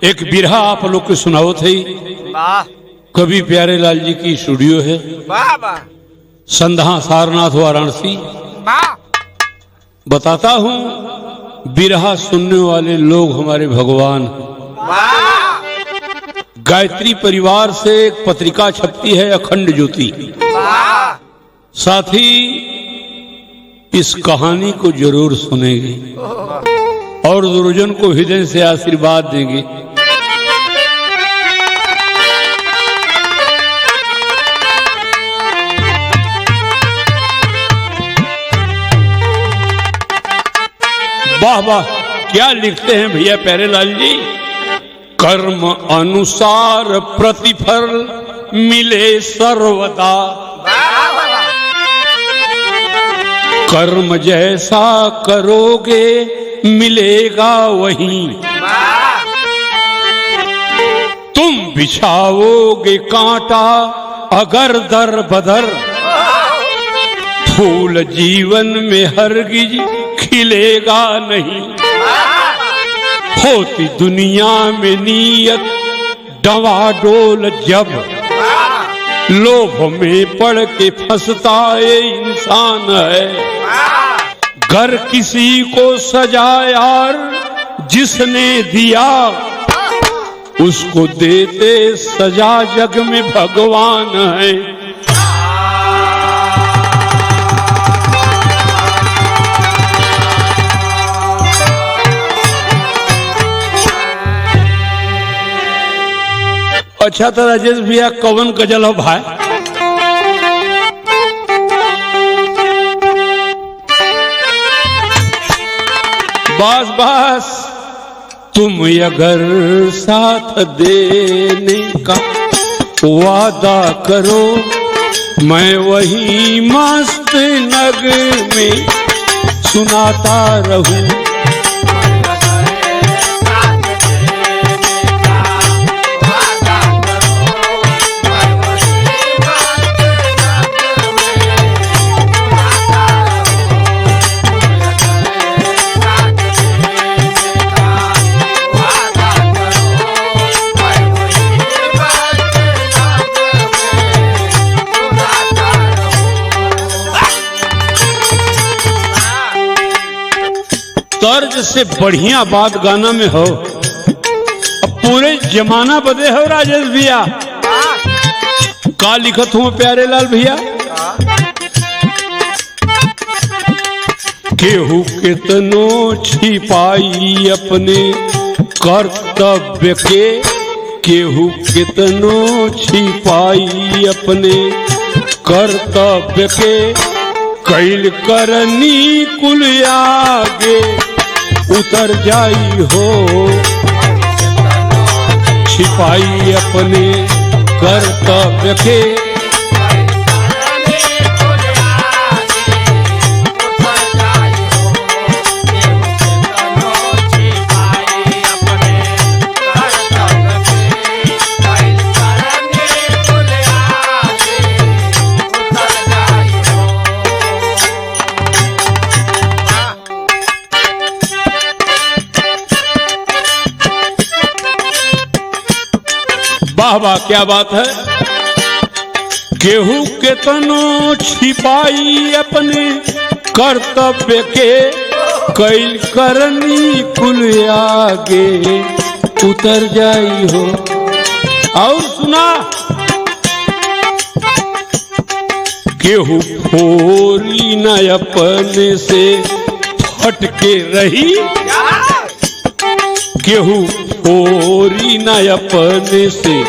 एक बिरहा आप लोग के सुनाओ थे। कवि प्यारे लाल जी की स्टूडियो है, संधा सारनाथ वाराणसी। बताता हूँ, बिरहा सुनने वाले लोग हमारे भगवान। गायत्री परिवार से एक पत्रिका छपती है, अखंड ज्योति। साथ ही इस कहानी को जरूर सुनेंगे और गुरुजन को हृदय से आशीर्वाद देंगे। वाह वाह, क्या लिखते हैं भैया प्यारे लाल जी। कर्म अनुसार प्रतिफल मिले सर्वदा, कर्म जैसा करोगे मिलेगा वहीं। तुम बिछाओगे कांटा अगर दर बदर, फूल जीवन में हरगिज खिलेगा नहीं। होती दुनिया में नीयत डवाडोल जब, लोभ में पड़ के फंसता ये इंसान है। घर किसी को सजा यार जिसने दिया, उसको देते सजा जग में भगवान है। अच्छा तो राजेश भैया कवन गजल हो भाई? बस बस, तुम अगर साथ देने का वादा करो, मैं वही मस्त नग में सुनाता रहूं। तर्ज से बढ़िया बात गाना में हो, अब पूरे जमाना बदे हो राजेश भैया। का लिखत हूँ प्यारे लाल भैया? केहू कितनो छिपाई अपने कर्तव्य के, केहू कितनो छिपाई अपने कर्तव्य के, कैल करनी कुल आगे उतर जाई हो। छिपाई अपने कर्तव्य के, वाह वाह क्या बात है। केहू केतनो छिपाई अपने कर्तव्य के, कैल करनी कुल आगे उतर जाई हो। और सुना, केहू फोरी न अपने से फटके रही, केहू फोरी न अपने से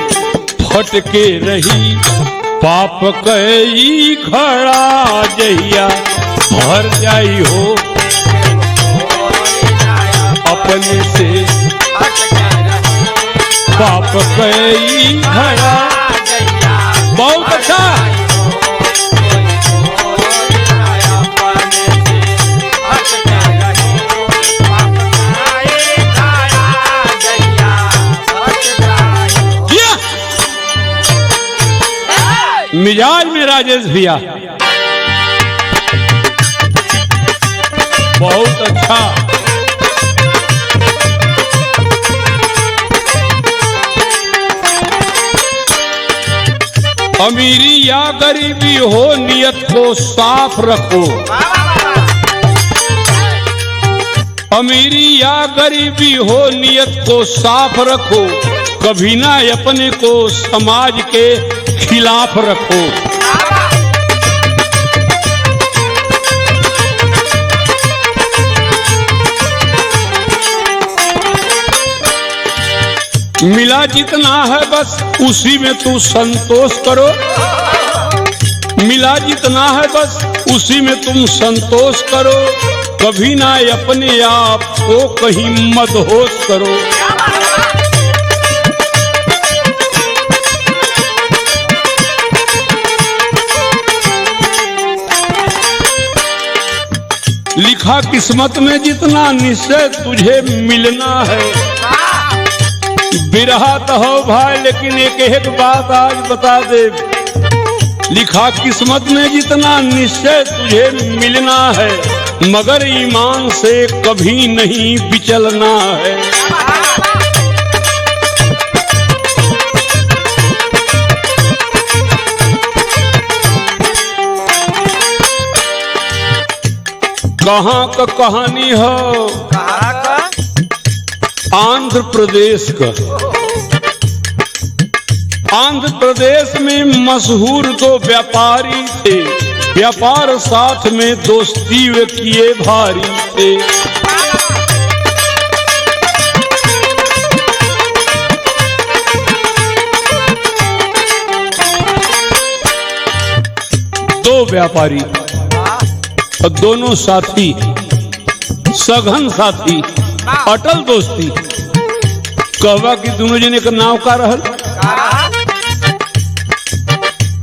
फटके रही। पाप कई खड़ा जहिया भर जाई हो, अपने से पाप कई खड़ा। बहुत अच्छा, मिजाज में राजेश भैया बहुत अच्छा। अमीरी या गरीबी हो नियत को साफ रखो। अमीरी या गरीबी हो नियत को साफ रखो, कभी ना अपने को समाज के खिलाफ रखो। मिला जितना है बस उसी में तू संतोष करो। मिला जितना है बस उसी में तुम संतोष करो, कभी ना अपने आप को कहीं मदहोश करो। लिखा किस्मत में जितना निश्चय तुझे मिलना है। बिरहा तो हो भाई, लेकिन एक बात आज बता दे, लिखा किस्मत में जितना निश्चय तुझे मिलना है, मगर ईमान से कभी नहीं विचलना है। कहाँ का कहानी हो? आंध्र प्रदेश का। आंध्र प्रदेश में मशहूर दो व्यापारी थे, व्यापार साथ में दोस्ती वे किए भारी थे। दो व्यापारी और दोनों साथी, सघन साथी, अटल दोस्ती। कहवा कि दोनों जने का नाव का रहल।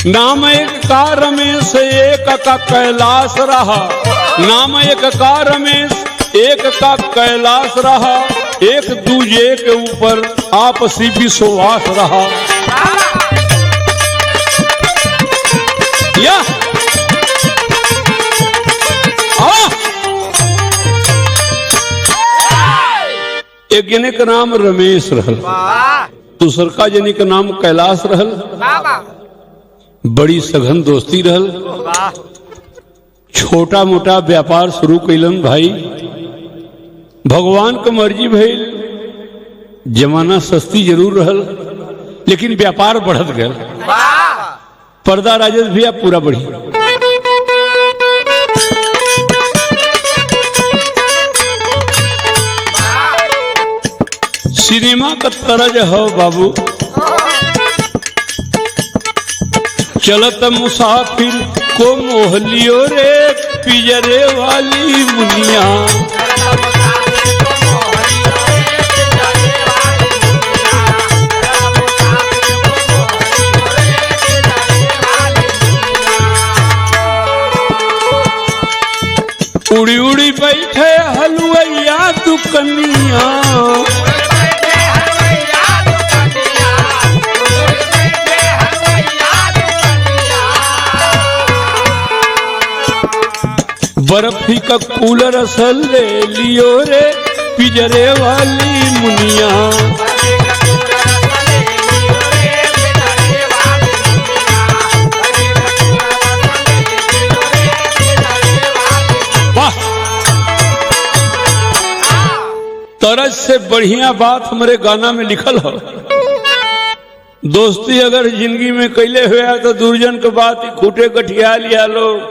नाम एक का रमेश, एक का कैलाश रहा। नाम एक का रमेश, एक का कैलाश रहा। एक दूजे के ऊपर आपसी विश्वास रहा। या एक जने का नाम रमेश रहल, दूसर का जने का नाम कैलाश रहल। बड़ी सघन दोस्ती रहल। छोटा मोटा व्यापार शुरू कैलन भाई। भगवान का मर्जी भइल। जमाना सस्ती जरूर रहल, लेकिन व्यापार बढ़त गया। पर्दा राजेश भैया पूरा बढ़ी। सिनेमा का तरज हो बाबू। चलत मुसाफिर को मोह लियो रे पिजरे वाली मुनिया। उड़ी उड़ी बैठे हलवैया दुकनिया। बर्फी का कूलर असल ले लियो रे पिजरे वाली मुनिया। वाह, तरज से बढ़िया बात हमारे गाना में लिखल हो। दोस्ती अगर जिंदगी में कैले हुआ तो दुर्जन के बात खूटे गठिया लिया लोग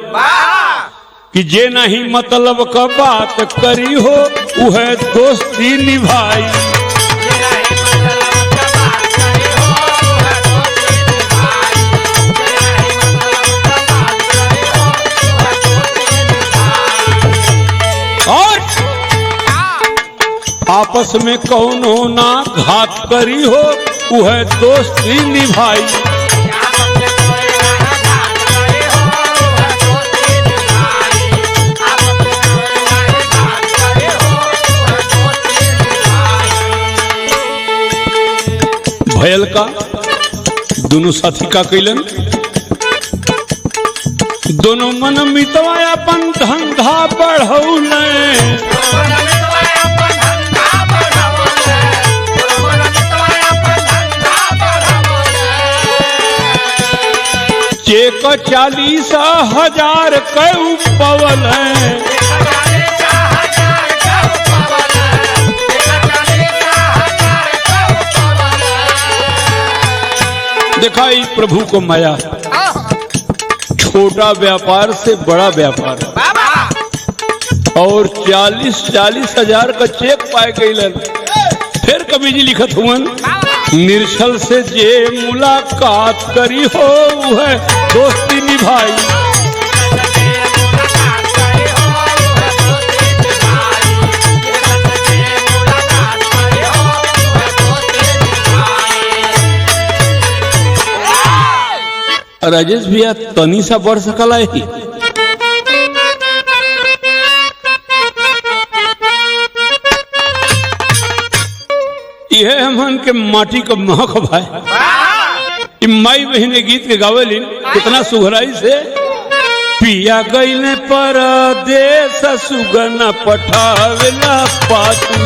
कि जे नहीं मतलब का बात करी हो वह दोस्ती निभाई। और आपस में कौनो ना घात करी हो वह दोस्ती निभाई। भयल का दोनों साथी का कैलन। दोनों मन मितवा अपन धंधा बढ़ौले। चेक 40,000 कऊ पवल है। देखा इस प्रभु को माया, छोटा व्यापार से बड़ा व्यापार और 40,000 का चेक पाए गई। फिर कवि जी लिखत हुवन, निर्छल से जे मुलाकात करी हो है दोस्ती निभाई। राजेश भैया तनी सा बढ़ सकला ही। यह हमन के माटी का महक भाई। माई बहन गीत के गावेलिन कितना सुघराई से। पिया गईले परदेस सुगना पठावेला पाती।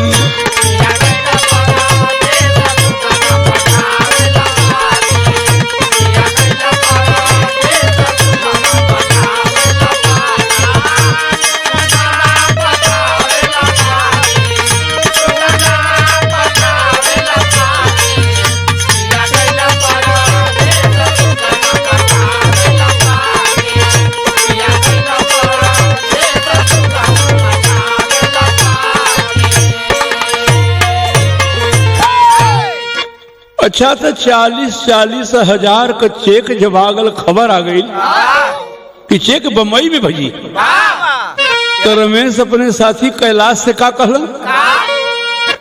अच्छा तो 40,000 का चेक जब आगल खबर आ गई कि चेक बम्बई में भजी, तो रमेश अपने साथी कैलाश से का कहलन,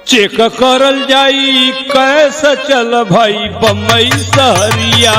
चेक करल जाई कैसे चल भाई बम्बई शहरिया।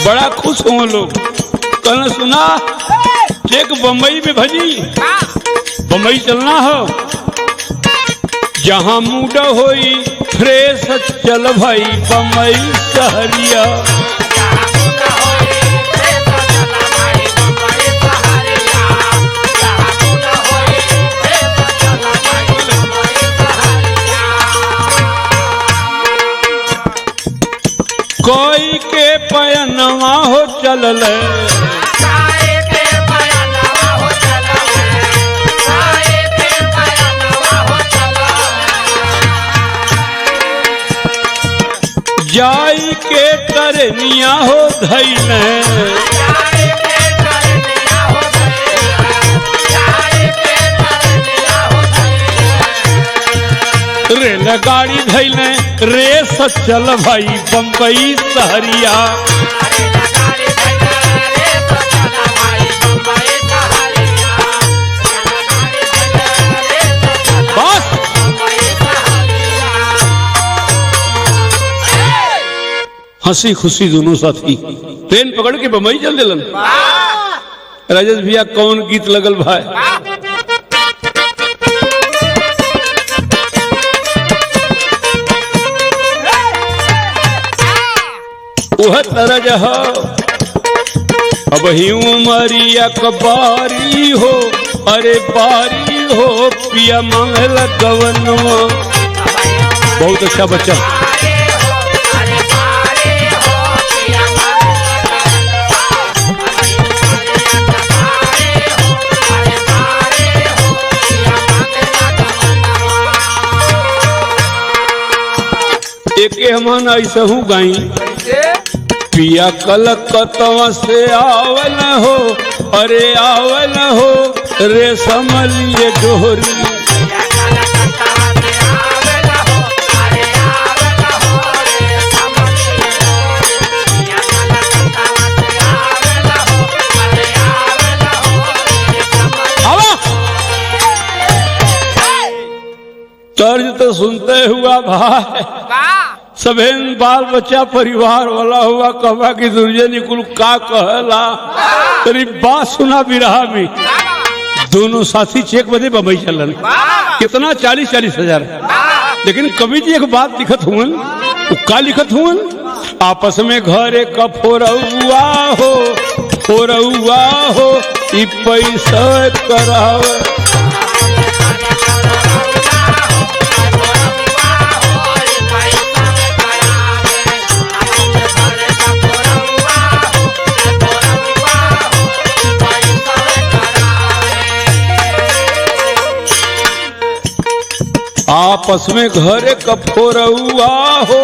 बड़ा खुश हो लोग। कल सुना चेक बम्बई में भजी, बम्बई चलना हो, जहां मूड होई फ्रेश चल भाई बम्बई शहरिया। कोई के पयनवा हो चलल, जाई के तरनिया हो धैले, रेलगाड़ी धैले रेस चल भाई बम्बई शहरिया। बस हंसी खुशी दोनों साथी ट्रेन पकड़ के बम्बई चल दिलन। राजेश भैया कौन गीत लगल भाई। वह तरज हो अब ही उमरिया कबारी हो, अरे बारी हो पिया मांगल गवनवा। बहुत अच्छा बच्चा। एक हमन ऐसा हूँ गाई, पिया कलकत्ता से आवल हो, अरे आवल हो रेशम लिए डोरी। तर्ज तो सुनते हुआ भाई सभेन बाल बच्चा परिवार वाला हुआ कहवा कि दुर्जन कुल का कहला तेरी बात सुना भी रहा भी। दोनों साथी चेक बदे बम्बई चलन कितना 40-40 हजार। लेकिन कवि जी एक बात लिखत हुआ, का लिखत हुआ, आपस में घरे का फोरउआ हो ई पैसा कराव। आपस में घरे का फोरउआ हो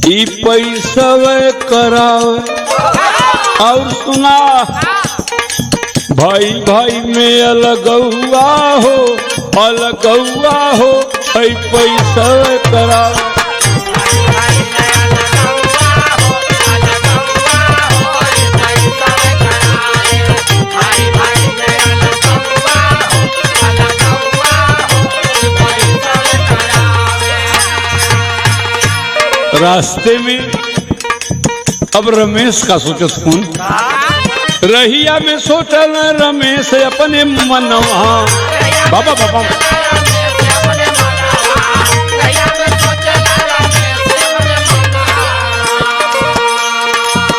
ई पैसा कराव। और सुना भाई भाई में अलगौआ हो ई पैसा कराव। रास्ते में अब रमेश का सोचत हूँ, रहिया में सोचल रमेश अपने मनवा। बाबा बाबा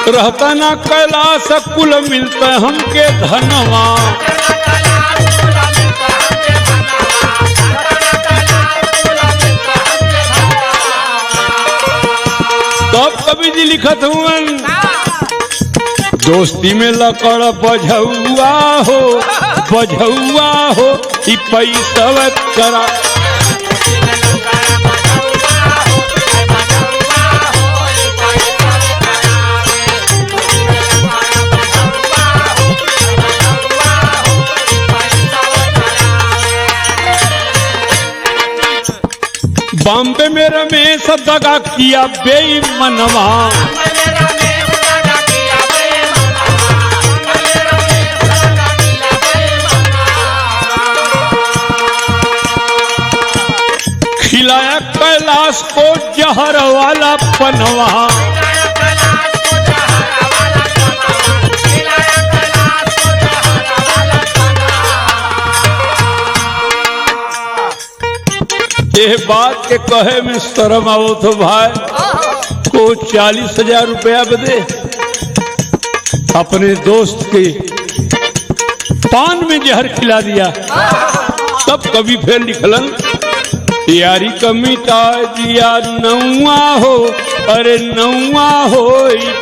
रहता ना कैलाश कुल मिलता हमके धनवा। तब कवि जी लिखत हुआ, दोस्ती में लकड़ बझौआ हो ई पैसा करा। बॉम्बे में रमेश दगा किया बेईमानवा। खिलाया कैलाश को जहर वाला पनवा। ये बात के कहे में शर्म आओ तो भाई को 40,000 रुपया बदे अपने दोस्त के पान में जहर खिला दिया। तब कभी फिर निकलन, यारी का मिटा दिया नौआ हो, अरे नौआ हो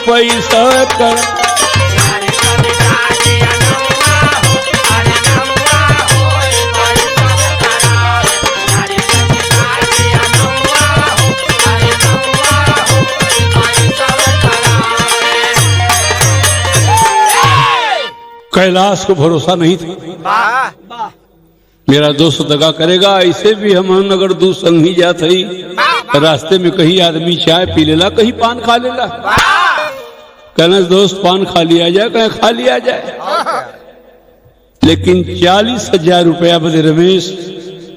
पैसा कर। कैलाश को भरोसा नहीं था, मेरा दोस्त दगा करेगा। ऐसे भी हम अगर दू संग ही जात ही, रास्ते में कहीं आदमी चाय पी लेला, कहीं पान खा लेला। कहना दोस्त पान खा लिया जाए, कहीं खा लिया जाए। लेकिन 40,000 रुपया बदे रमेश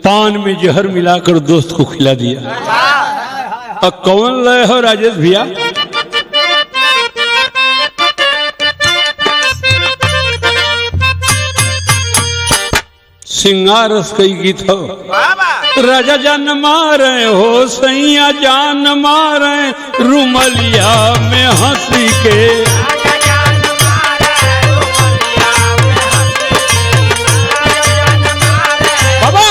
पान में जहर मिलाकर दोस्त को खिला दिया। अब कौन लय हो राजेश भैया? सिंगार रस कई गीत हो। राजा जान मारे हो सैया जान मारे रुमलिया में हंसी के। बाबा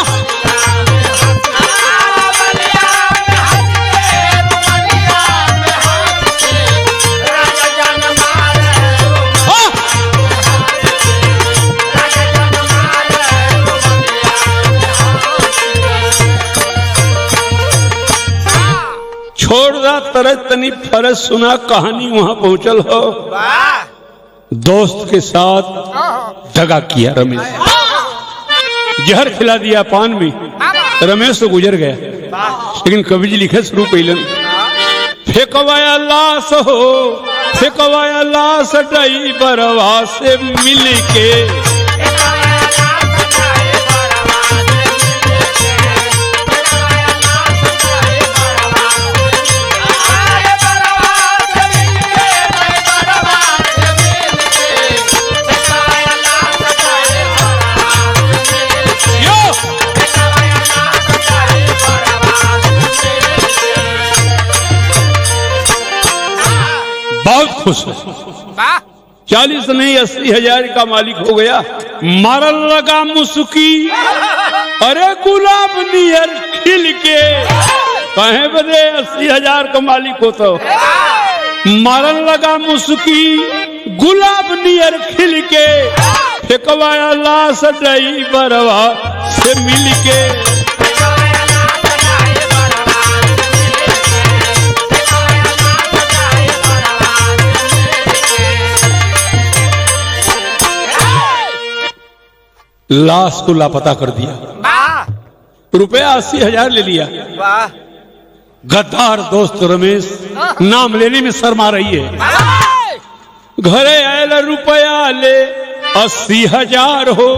छोड़ दा तरह तनी फरज सुना कहानी। वहां पहुंचल हो, दोस्त के साथ दगा किया रमेश, जहर खिला दिया पान में। रमेश तो गुजर गया, लेकिन कवि जी लिखे शुरू कैलन, फेंकवाया लाश हो फेंकवाया लाश ड्राइवरवा से मिल के। बहुत खुश है। 40 नहीं 80,000 का मालिक हो गया। मारल लगा मुस्की, अरे गुलाब नियर खिल के, कहे बदे 80,000 का मालिक हो तो। मारल लगा मुस्की, गुलाब नियर खिल के, फेंकवाया लाश ड्राइवरवा से मिल के। लाश को लापता कर दिया, रुपया 80,000 ले लिया। गद्दार दोस्त रमेश नाम लेने में शर्मा रही है। घरे आयल रुपया ले 80,000 हो,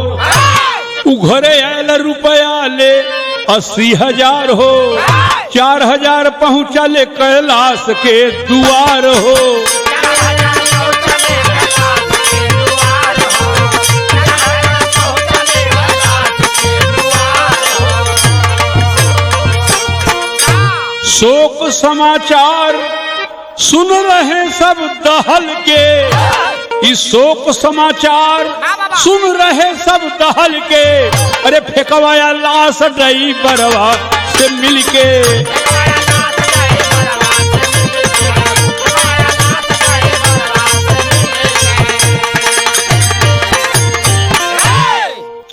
घरे आयल रुपया ले 80,000 हो, 4,000 पहुंचा ले कैलाश के दुआर हो। शोक समाचार सुन रहे सब दहल के, इस शोक समाचार सुन रहे सब दहल के, अरे फेंकवाया लाश ड्राइवरवा से मिल के।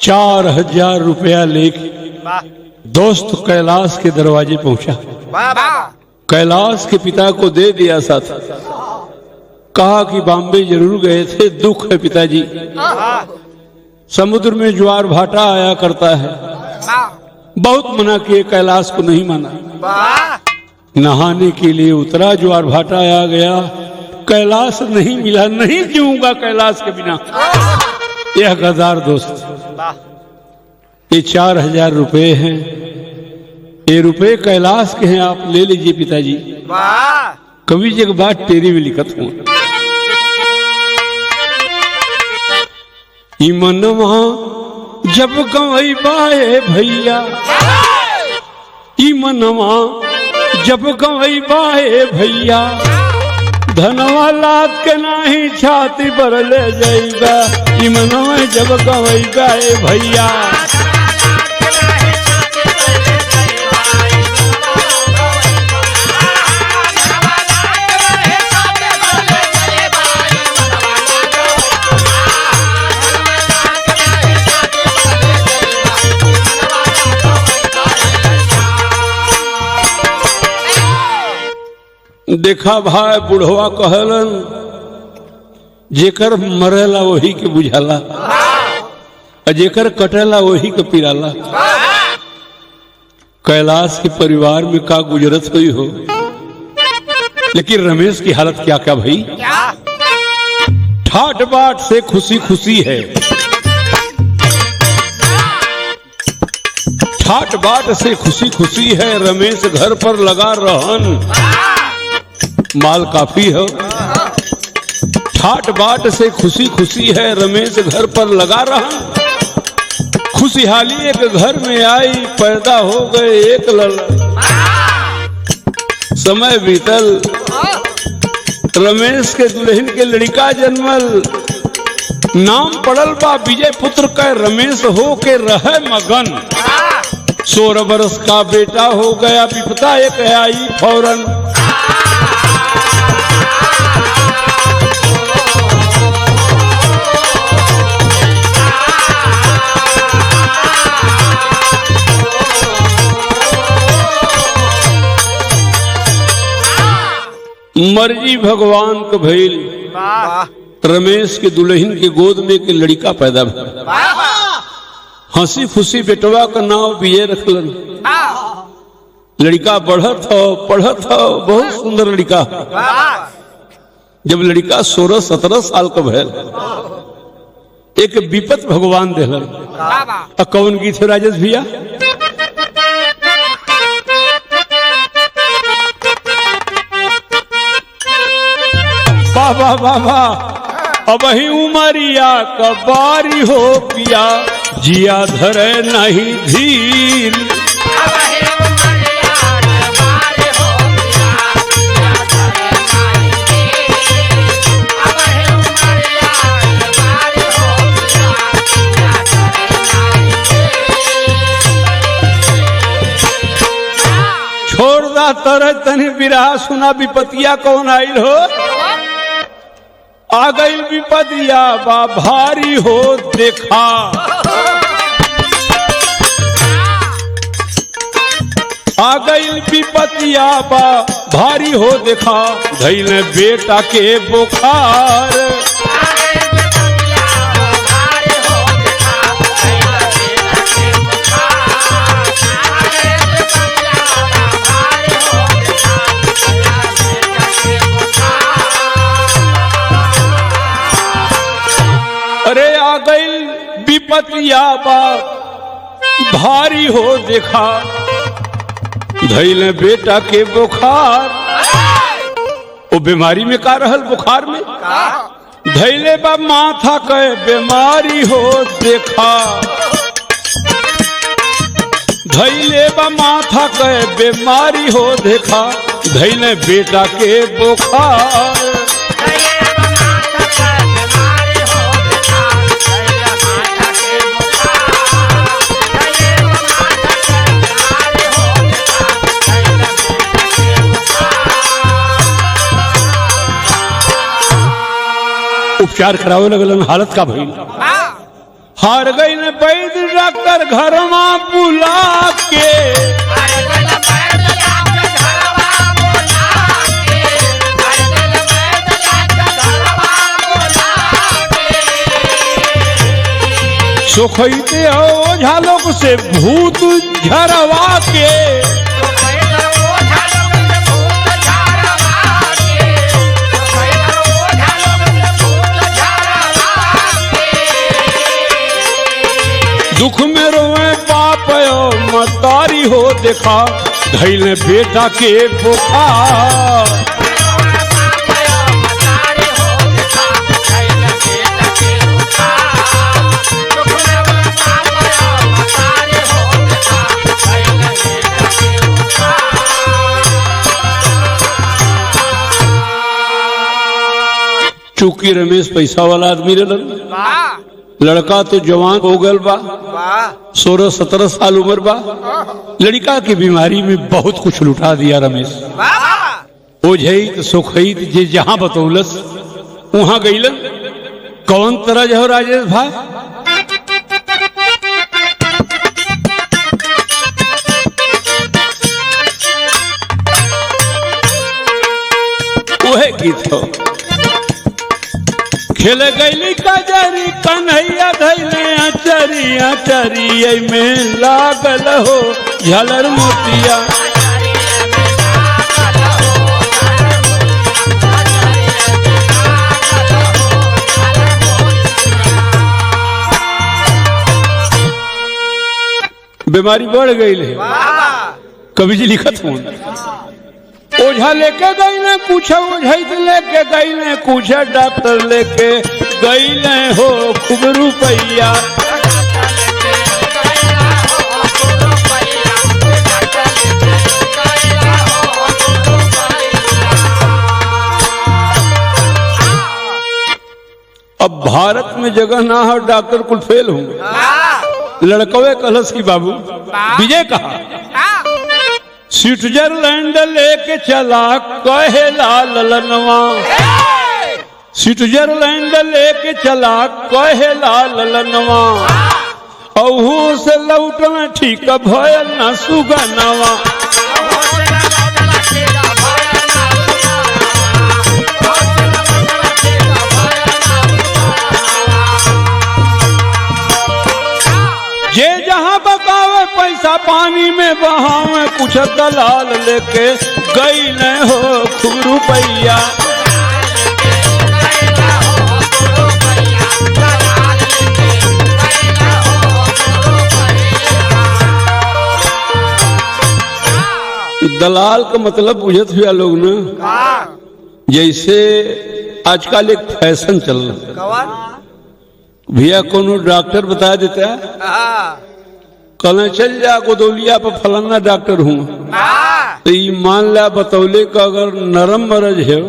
₹4,000 लेके दोस्त कैलाश के दरवाजे पहुंचा। कैलाश के पिता को दे दिया साथ, कहा कि बॉम्बे जरूर गए थे, दुख है पिताजी। समुद्र में ज्वार भाटा आया करता है, बहुत मना किए, कैलाश को नहीं माना। नहाने के लिए उतरा, ज्वार भाटा आ गया, कैलाश नहीं मिला। नहीं जीऊंगा कैलाश के बिना। यह गद्दार दोस्त, ये ₹4,000 हैं, ये रुपए कैलाश के हैं, आप ले लीजिए पिताजी। कवि जी एक बात तेरी भी लिखत हूं, मनवा जब गवई बाए भैया, मनवा जब गवई बाए भैया, धनवा लाद के नाही छाती पर ले जाइबा। मनवा जब गवई बाए भैया, देखा भाई बुढ़वा कहलन, जेकर मरेला वही के बुझाला, जेकर कटेला वही के पिराला। कैलाश के परिवार में का गुजरत हुई हो, लेकिन रमेश की हालत क्या क्या भाई। ठाट बाट से खुशी खुशी है, ठाट बाट से खुशी खुशी है। रमेश घर पर लगा रहन, माल काफी है। ठाट बाट से खुशी खुशी है, रमेश घर पर लगा रहा। खुशहाली एक घर में आई, पैदा हो गए एक लड़का। समय बीतल, रमेश के दुल्हन के लड़का जन्मल। नाम पड़ल बा विजय पुत्र का, रमेश हो के रहे मगन। 16 वर्ष का बेटा हो गया, विपदा एक आई फौरन। मर्जी भगवान को भइल, रमेश के दुल्हन के गोद में के लड़का पैदा भइल। हंसी खुशी बेटवा का नाम विजय रखलन। लड़का बढ़त हो पढ़त हो, बहुत सुंदर लड़का। जब लड़का 16-17 साल का भइल, एक विपत भगवान देलन। कौन गीत है राजेश भैया? वाह वाह वाह, अब ही उमरिया कबारी हो पिया, जिया धरे नहीं धीर। बिरहा सुना विपतिया कौन आइल हो। आ गई विपतिया बा भारी हो देखा, आ गई विपतिया बा भारी हो देखा, धैले बेटा के बुखार। अरे आ गई विपतिया बा भारी हो देखा, धैले बेटा के बुखार। वो बीमारी में का रहल, बुखार में धैले बा माथा के बीमारी हो देखा, धैले बा माथा के बीमारी हो देखा, धैले बेटा के बुखार। उपचार करावे लगलन, हालत का भइल, हार गई न वैद्य डॉक्टर घर में बुला के। सोखैते ओझा लोग से भूत झरवा के, दुख में रोए बाप मतारी हो देखा, धैले बेटा के बुखार। चूंकि रमेश पैसा वाला आदमी रहलन, लड़का तो जवान हो गल बा, 16-17 साल उम्र बा। लड़का की बीमारी में बहुत कुछ लुटा दिया रमेश। ओझैत सोखैत जे जहां बतौलस वहां गईलन। कौन तरह हो राजेश भाई, वह गीत हो। खेल गईली कजरी कन्हैया धैले अचरी, अचरी में लागल हो झलर मोतिया। बीमारी बढ़ गई है, कवि जी लिखत हूं। ओझा लेके गई ने कुछ, ओझैत लेके गई ने कुछ, डॉक्टर लेके गई ने हो खूब रुपैया। अब भारत में जगह ना हो, डॉक्टर कुल फेल होंगे। लड़कवे कलश की बाबू विजय कहा, स्विट्जरलैंड लेके चला कहेला ललनवा, स्विट्जरलैंड लेके चला कहेला ललनवा, अहू से लौटना ठीक भयल न सुगनवा। जे जहां बकावे पैसा पानी में बहावे, कुछ दलाल लेके गई न हो खूब रुपैया। दलाल का मतलब बुझत हुआ लोग न, जैसे आजकल एक फैशन चल रहा, भैया कोनो डॉक्टर बता देता है, कल चल जा गोदौलिया पर फलाना डॉक्टर हूँ, तो ये मान ला बतौले का अगर नरम मरज है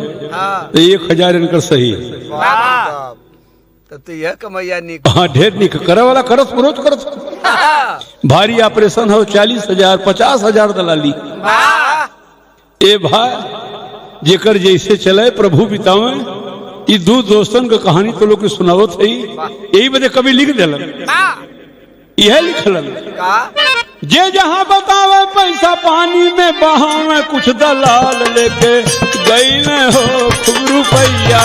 तो 1000 इनकर सही है। तो यह कमैया नहीं, हाँ ढेर नहीं करे वाला करत विरोध करत। भारी ऑपरेशन हो 40,000 50,000 दलाली, ए भाई जेकर जैसे चले प्रभु बितावे। ये दो दोस्तन का कहानी तो लोग के सुनावत है, यही बदे कभी लिख दिलन, यह लिखलन जे जहां बतावे पैसा पानी में बहावे, कुछ दलाल लेके गई में हो खूब रुपैया।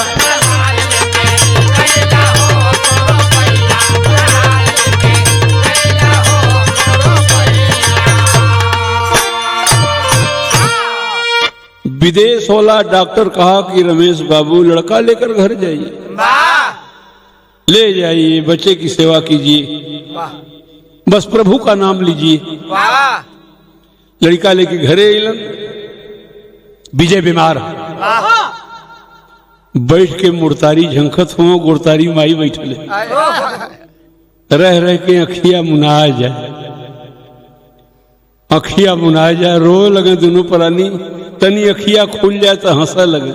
विदेश वाला डॉक्टर कहा कि रमेश बाबू लड़का लेकर घर जाइए, ले जाइए, बच्चे की सेवा कीजिए, बस प्रभु का नाम लीजिए। लड़का लेके घरे अलन, विजय बीमार बैठ के मुर्तारी झंखत हो, गुरतारी माई बैठले रह रह के अखिया मुना जाए, अखिया मुना जाए, रो लगे दोनों प्राणी। तनी अखिया खुल जाए तो हंसा लगे,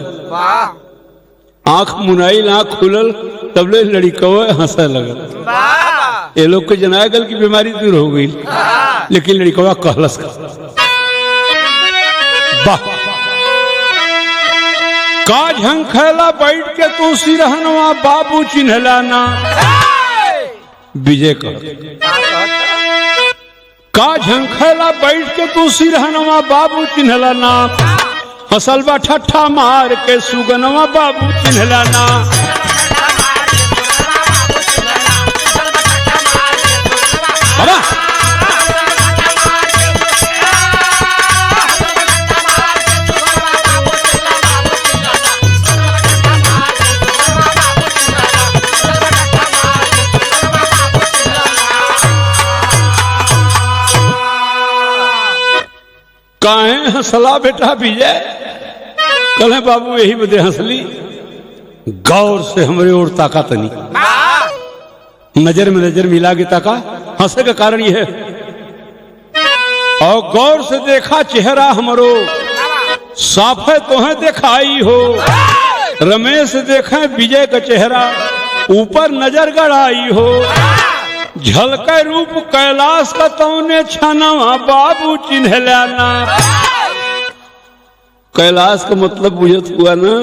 आंख मुनाइल आंख खुलल तबले लड़िकवा हंसा लगल। ये लोग के जनागल की बीमारी दूर हो गई, लेकिन लड़िकवा कहलस का झंखैला बैठ के तू सिरहनवा बाबू चिन्हला ना। विजय का झंखैला बैठ के तू सिरहनवा बाबू चिन्हला ना, हसलबा ठट्ठा मार के सुगनवा बाबू चिन्हला ना। काहे हंसला बेटा विजय? कल बाबू यही बदे हंसली, गौर से हमरे और ताका तनी, नजर में नजर मिला के ताका। हंसे का कारण यह है, और गौर से देखा चेहरा हमरो साफ है तो है दिखाई हो। रमेश देखे विजय का चेहरा ऊपर नजर गड़ाई हो, झलके रूप कैलाश का तौने छनवा बाबू चिन्हला ना। कैलाश का मतलब बुझत हुआ ना,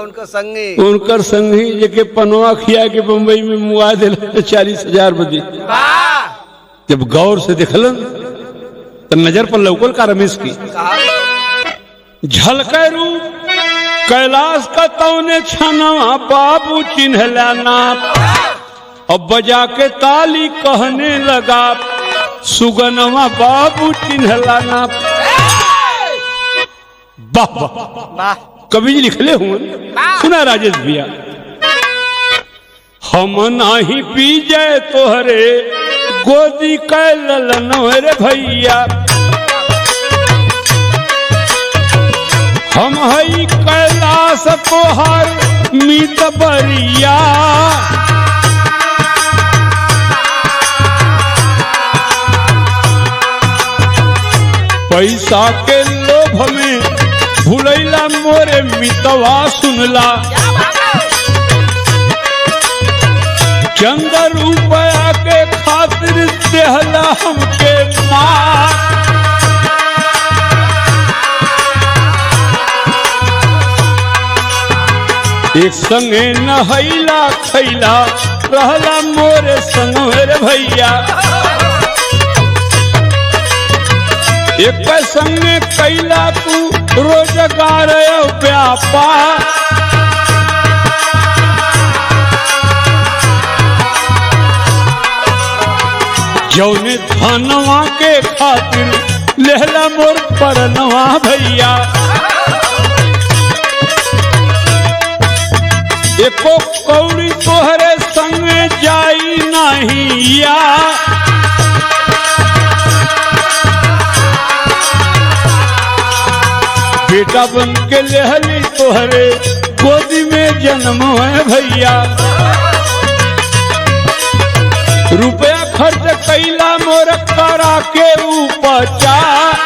उनका संगी, उनकर संगी जेके पनवा खिया के बम्बई में मुआ दिल 40,000 बदी। जब गौर से देखलन तो नजर पर लौकल का रमेश की, झलके रूप कैलाश का तौने छनवा बाबू चिन्हला ना। अब बजा के ताली कहने लगा सुगनवा बाबू चिन्हला ना। वाह कवि जी लिखले हुए, सुना राजेश भैया। हम नाही पी जाए तोहरे गोदी कैलन रे भैया, हम हई कैलाश तोहर मीत बरिया। पैसा के लोभ में भूलैला मोरे मितवा सुनला, चंद रुपया के खातिर देहला हमके मार। एक संगे नहैला खैला रहला मोरे संग रे भैया, एक संगे कैला तू रोजगार व्यापार। जौने धनवा के खातिर लेहला मोर परनवा भैया, एको कौड़ी तोहरे संगे जाई नहीं या। बेटा बन के लेहली तोहरे गोदी में जन्म है भैया, रुपया खर्च कैला मोर करा के उपचार।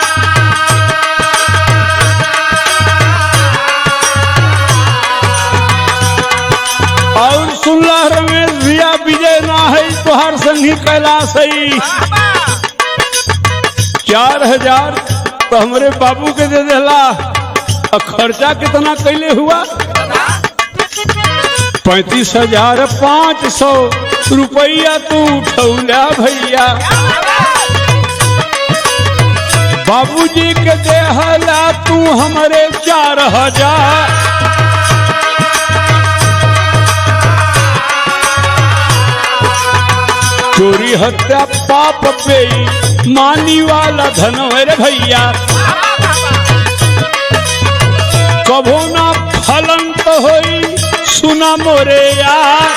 और सुनला रमेश भैया विजय ना है तोहर संगी कैलाश है, 4,000 तो हमरे बाबू के दे देला। और खर्चा कितना कैले हुआ? 35,500 रुपया तू उठौला भैया। बाबूजी के देहला तू हमरे 4,000। चोरी हत्या पाप पे मानी वाला धन रे भैया। कभो ना फलन तो होई सुना मोरे यार।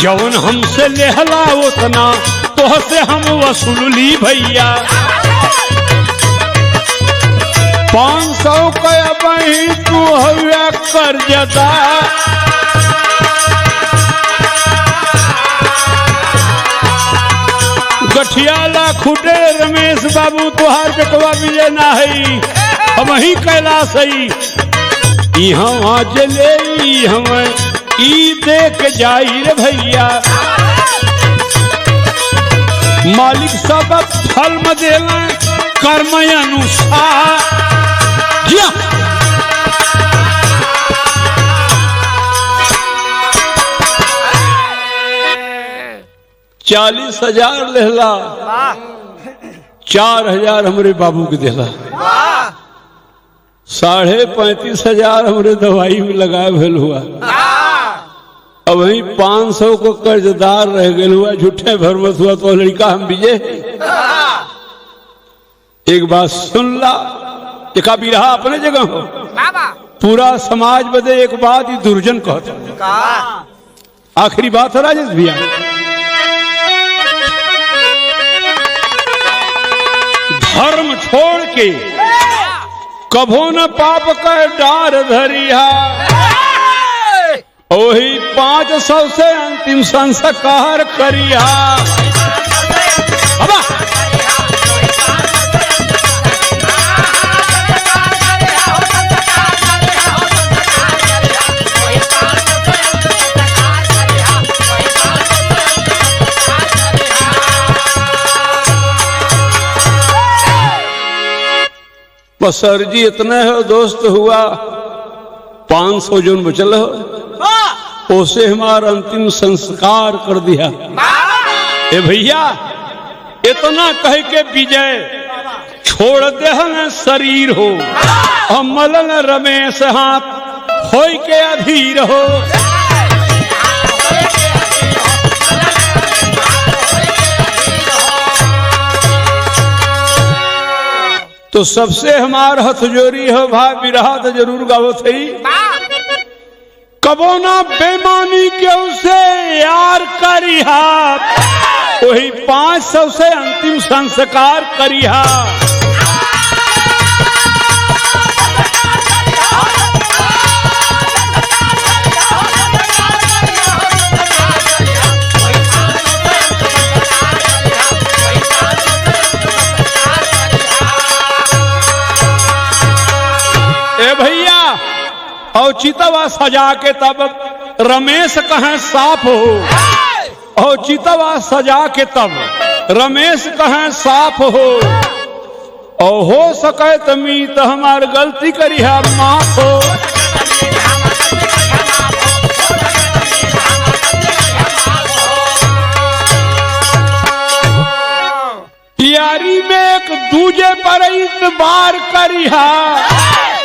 जौन हमसे लेहला उतना तोहसे हम वसूल ली भैया। 500 कया बही तू हुआ कर्जदा। गठियाला खुटे रमेश बाबू तुहार बेटवा मिले ना है। हम ही कैलाश है यहाँ जले हम ई देख जाई रे भैया। मालिक सब फल में देला कर्म अनुसार। 40,000 लेला। 4,000 हमरे बाबू के देला। 35,500 हमरे दवाई में लगाए भेल हुआ। अब वही 500 को कर्जदार रह गए हुआ। झूठे भरमत हुआ तो लड़का हम विजय। एक बात सुन ला, एक भी रहा अपने जगह हो। पूरा समाज बदे एक बात ही दुर्जन कहता। आखिरी बात है राजेश भैया। धर्म छोड़ के कभो न पाप कर डार धरिया। वही 500 से अंतिम संस्कार करिया। बस सर जी इतना है दोस्त हुआ। 500 जोन बचल हो उसे हमारा अंतिम संस्कार कर दिया। ए भैया इतना कह के विजय छोड़ दे शरीर हो। मलन रमेश हाथ होई के अधीर हो। तो सबसे हमार हथजोरी हो भाई। बिरहा तो जरूर गावो थी। कबो ना बेमानी के उसे यार करिहा। वही 500 से अंतिम संस्कार करिहा। भैया और चितवा सजा के तब रमेश कहें साफ हो। और चितवा सजा के तब रमेश कहें साफ हो। और हो सके तमी तो हमार गलती करी है माफ हो। यारी में एक दूजे पर इतबार करिहा।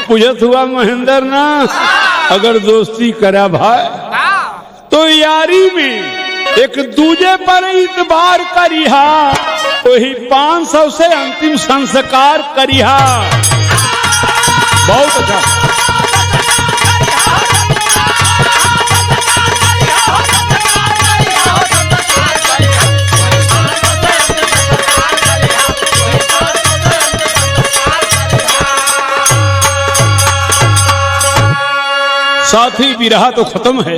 बुझत हुआ महेंद्र ना अगर दोस्ती करा भाई तो यारी में एक दूजे पर इतबार करिहा। वही 500 से अंतिम संस्कार करिहा। बहुत अच्छा। साथी विरहा तो खत्म है।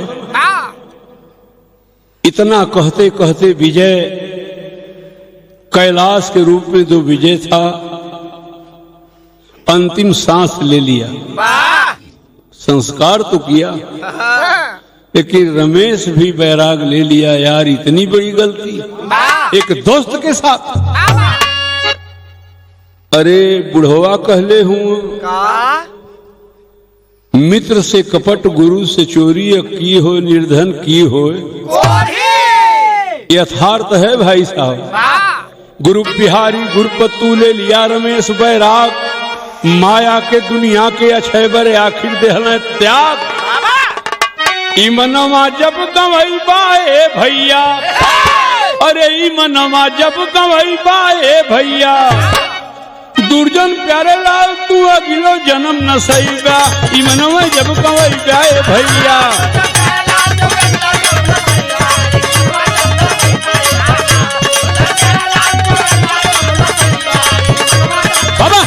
इतना कहते कहते विजय कैलाश के रूप में जो विजय था अंतिम सांस ले लिया। संस्कार तो किया लेकिन रमेश भी बैराग ले लिया यार, इतनी बड़ी गलती एक दोस्त के साथ। अरे बुढ़वा कहले हूं, मित्र से कपट गुरु से चोरी की हो, निर्धन की हो। यथार्थ है भाई साहब। गुरु बिहारी गुरुपत्तू ले लिया रमेश बैराग, माया के दुनिया के अक्षय बरे आखिर देहल त्याग। इमनमा जब गवई बाए भैया, अरे इमनमा जब गवई बाए भैया, दुर्जन प्यारे लाल तू अगिलो जन्म न सहीबा। इमनमा जब गवई बाए भैया, बाबा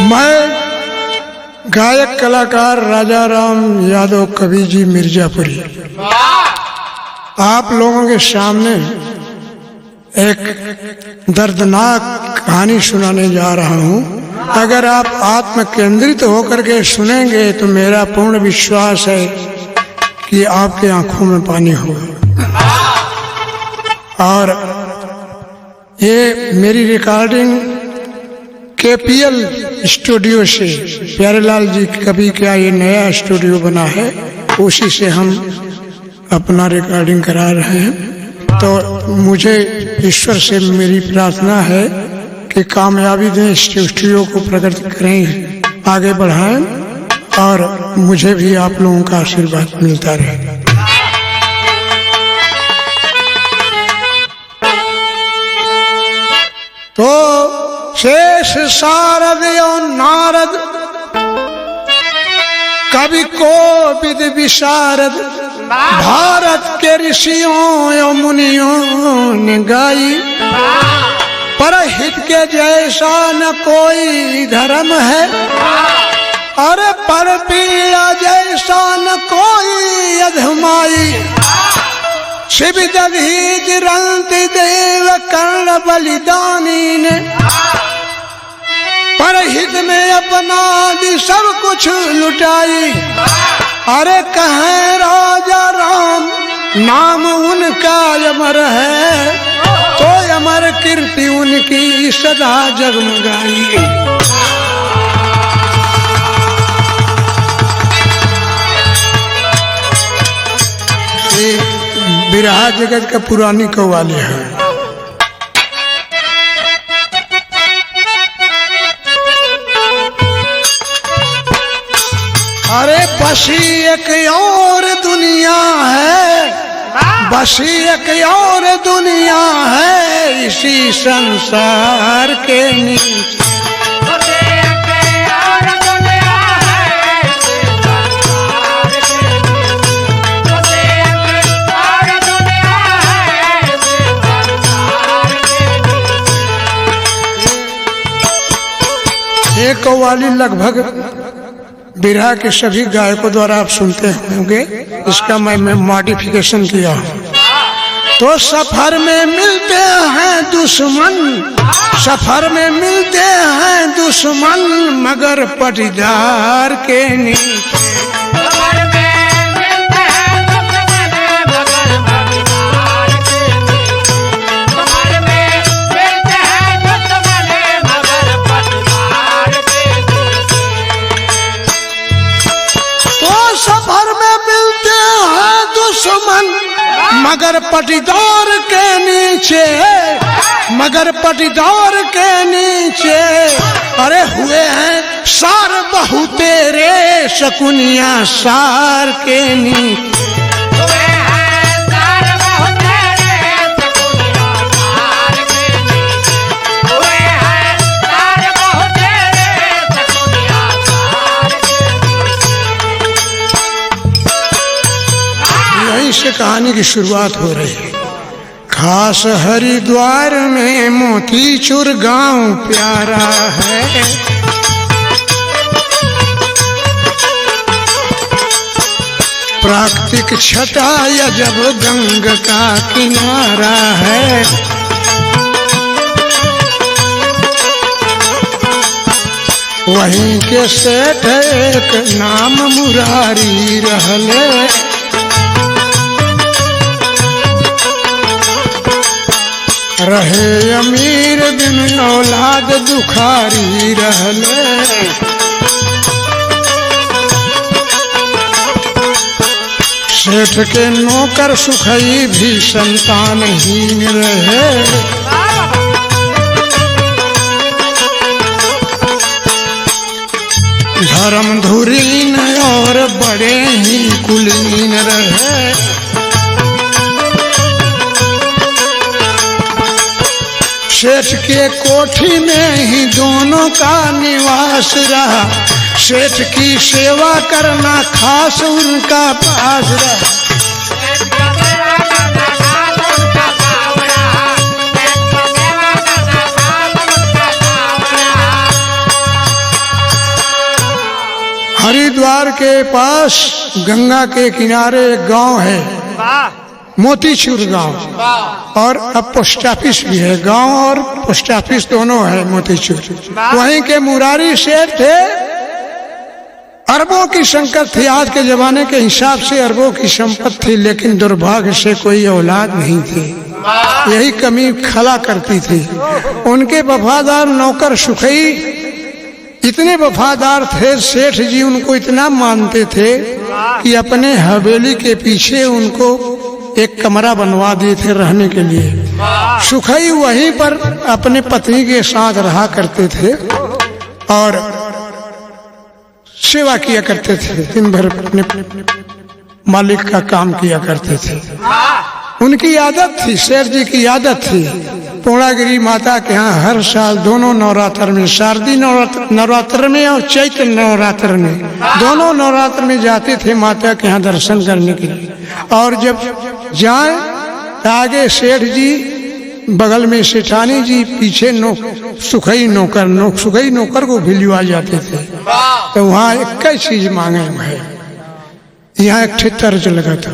मैं गायक कलाकार राजा राम यादव कवि जी मिर्जापुरी आप लोगों के सामने एक दर्दनाक कहानी सुनाने जा रहा हूँ। अगर आप आत्म केंद्रित होकर के सुनेंगे तो मेरा पूर्ण विश्वास है कि आपके आंखों में पानी होगा। और ये मेरी रिकॉर्डिंग KPL स्टूडियो से, प्यारेलाल जी कभी क्या ये नया स्टूडियो बना है, उसी से हम अपना रिकॉर्डिंग करा रहे हैं। तो मुझे ईश्वर से मेरी प्रार्थना है कि कामयाबी दें, इस स्टूडियो को प्रगति करें, आगे बढ़ाएं और मुझे भी आप लोगों का आशीर्वाद मिलता रहे। तो शेष शारद और नारद कवि कोविद विशारद, भारत के ऋषियों और मुनियों ने गाई। परहित के जैसा न कोई धर्म है, अरे पर पीड़ा जैसा न कोई अधमाई। शिव दधीज रंति देव कर्ण बलिदानी ने, परहित में अपना दी सब कुछ लुटाई। अरे कहें राजा राम नाम उनका अमर है, तो अमर कीर्ति उनकी सदा जगमगाई। बिरहा जगत का पुरानी कव्वाली है। अरे बसी एक और दुनिया है, बसी एक और दुनिया है इसी संसार के नीचे। एक कव्वाली लगभग बिरहा के सभी गायकों द्वारा आप सुनते होंगे, इसका मैं मॉडिफिकेशन किया हूँ। तो सफर में मिलते हैं दुश्मन, सफर में मिलते हैं दुश्मन, मगर पटीदार के नीचे। मगर पटीदार के नीचे, मगर पटीदार के नीचे, अरे हुए हैं सार बहु तेरे शकुनिया सार के नीचे। से कहानी की शुरुआत हो रही है। खास हरिद्वार में मोतीचूर गांव प्यारा है, प्राकृतिक छटा अजब गंगा का किनारा है। वहीं के सेठ एक नाम मुरारी रहले, रहे अमीर बिन औलाद दुखारी रहले। सेठ के नौकर सुखई भी संतानहीन रहे, धर्म धुरीन और बड़े ही कुलीन रहे। सेठ के कोठी में ही दोनों का निवास रहा, सेठ की सेवा करना खास उनका पास रहा। हरिद्वार के पास गंगा के किनारे एक गांव है, मोतीचूर गांव, और अब पोस्ट ऑफिस भी है। गांव और पोस्ट ऑफिस दोनों है मोतीचूर। वहीं के मुरारी सेठ थे, अरबों की संपत्ति थी, आज के जमाने के हिसाब से अरबों की संपत्ति थी, लेकिन दुर्भाग्य से कोई औलाद नहीं थी। यही कमी खला करती थी। उनके वफादार नौकर सुखई इतने वफादार थे, सेठ जी उनको इतना मानते थे कि अपने हवेली के पीछे उनको एक कमरा बनवा दिए थे रहने के लिए। सुखई वहीं पर अपने पत्नी के साथ रहा करते थे और सेवा किया करते थे, दिन भर अपने मालिक का काम किया करते थे। उनकी आदत थी, शेर जी की आदत थी, पूर्णागिरी माता के यहाँ हर साल दोनों नवरात्र में, शारदीय नवरात्र में और चैत्र नवरात्र में, दोनों नवरात्र में जाते थे माता के यहाँ दर्शन करने के लिए। और जब जाए आगे सेठ जी, बगल में सेठानी जी, पीछे सुखई नौकर को भिलवा जाते थे। तो वहाँ एक चीज मांगे है, यहाँ एक ठे तर्ज लगा था,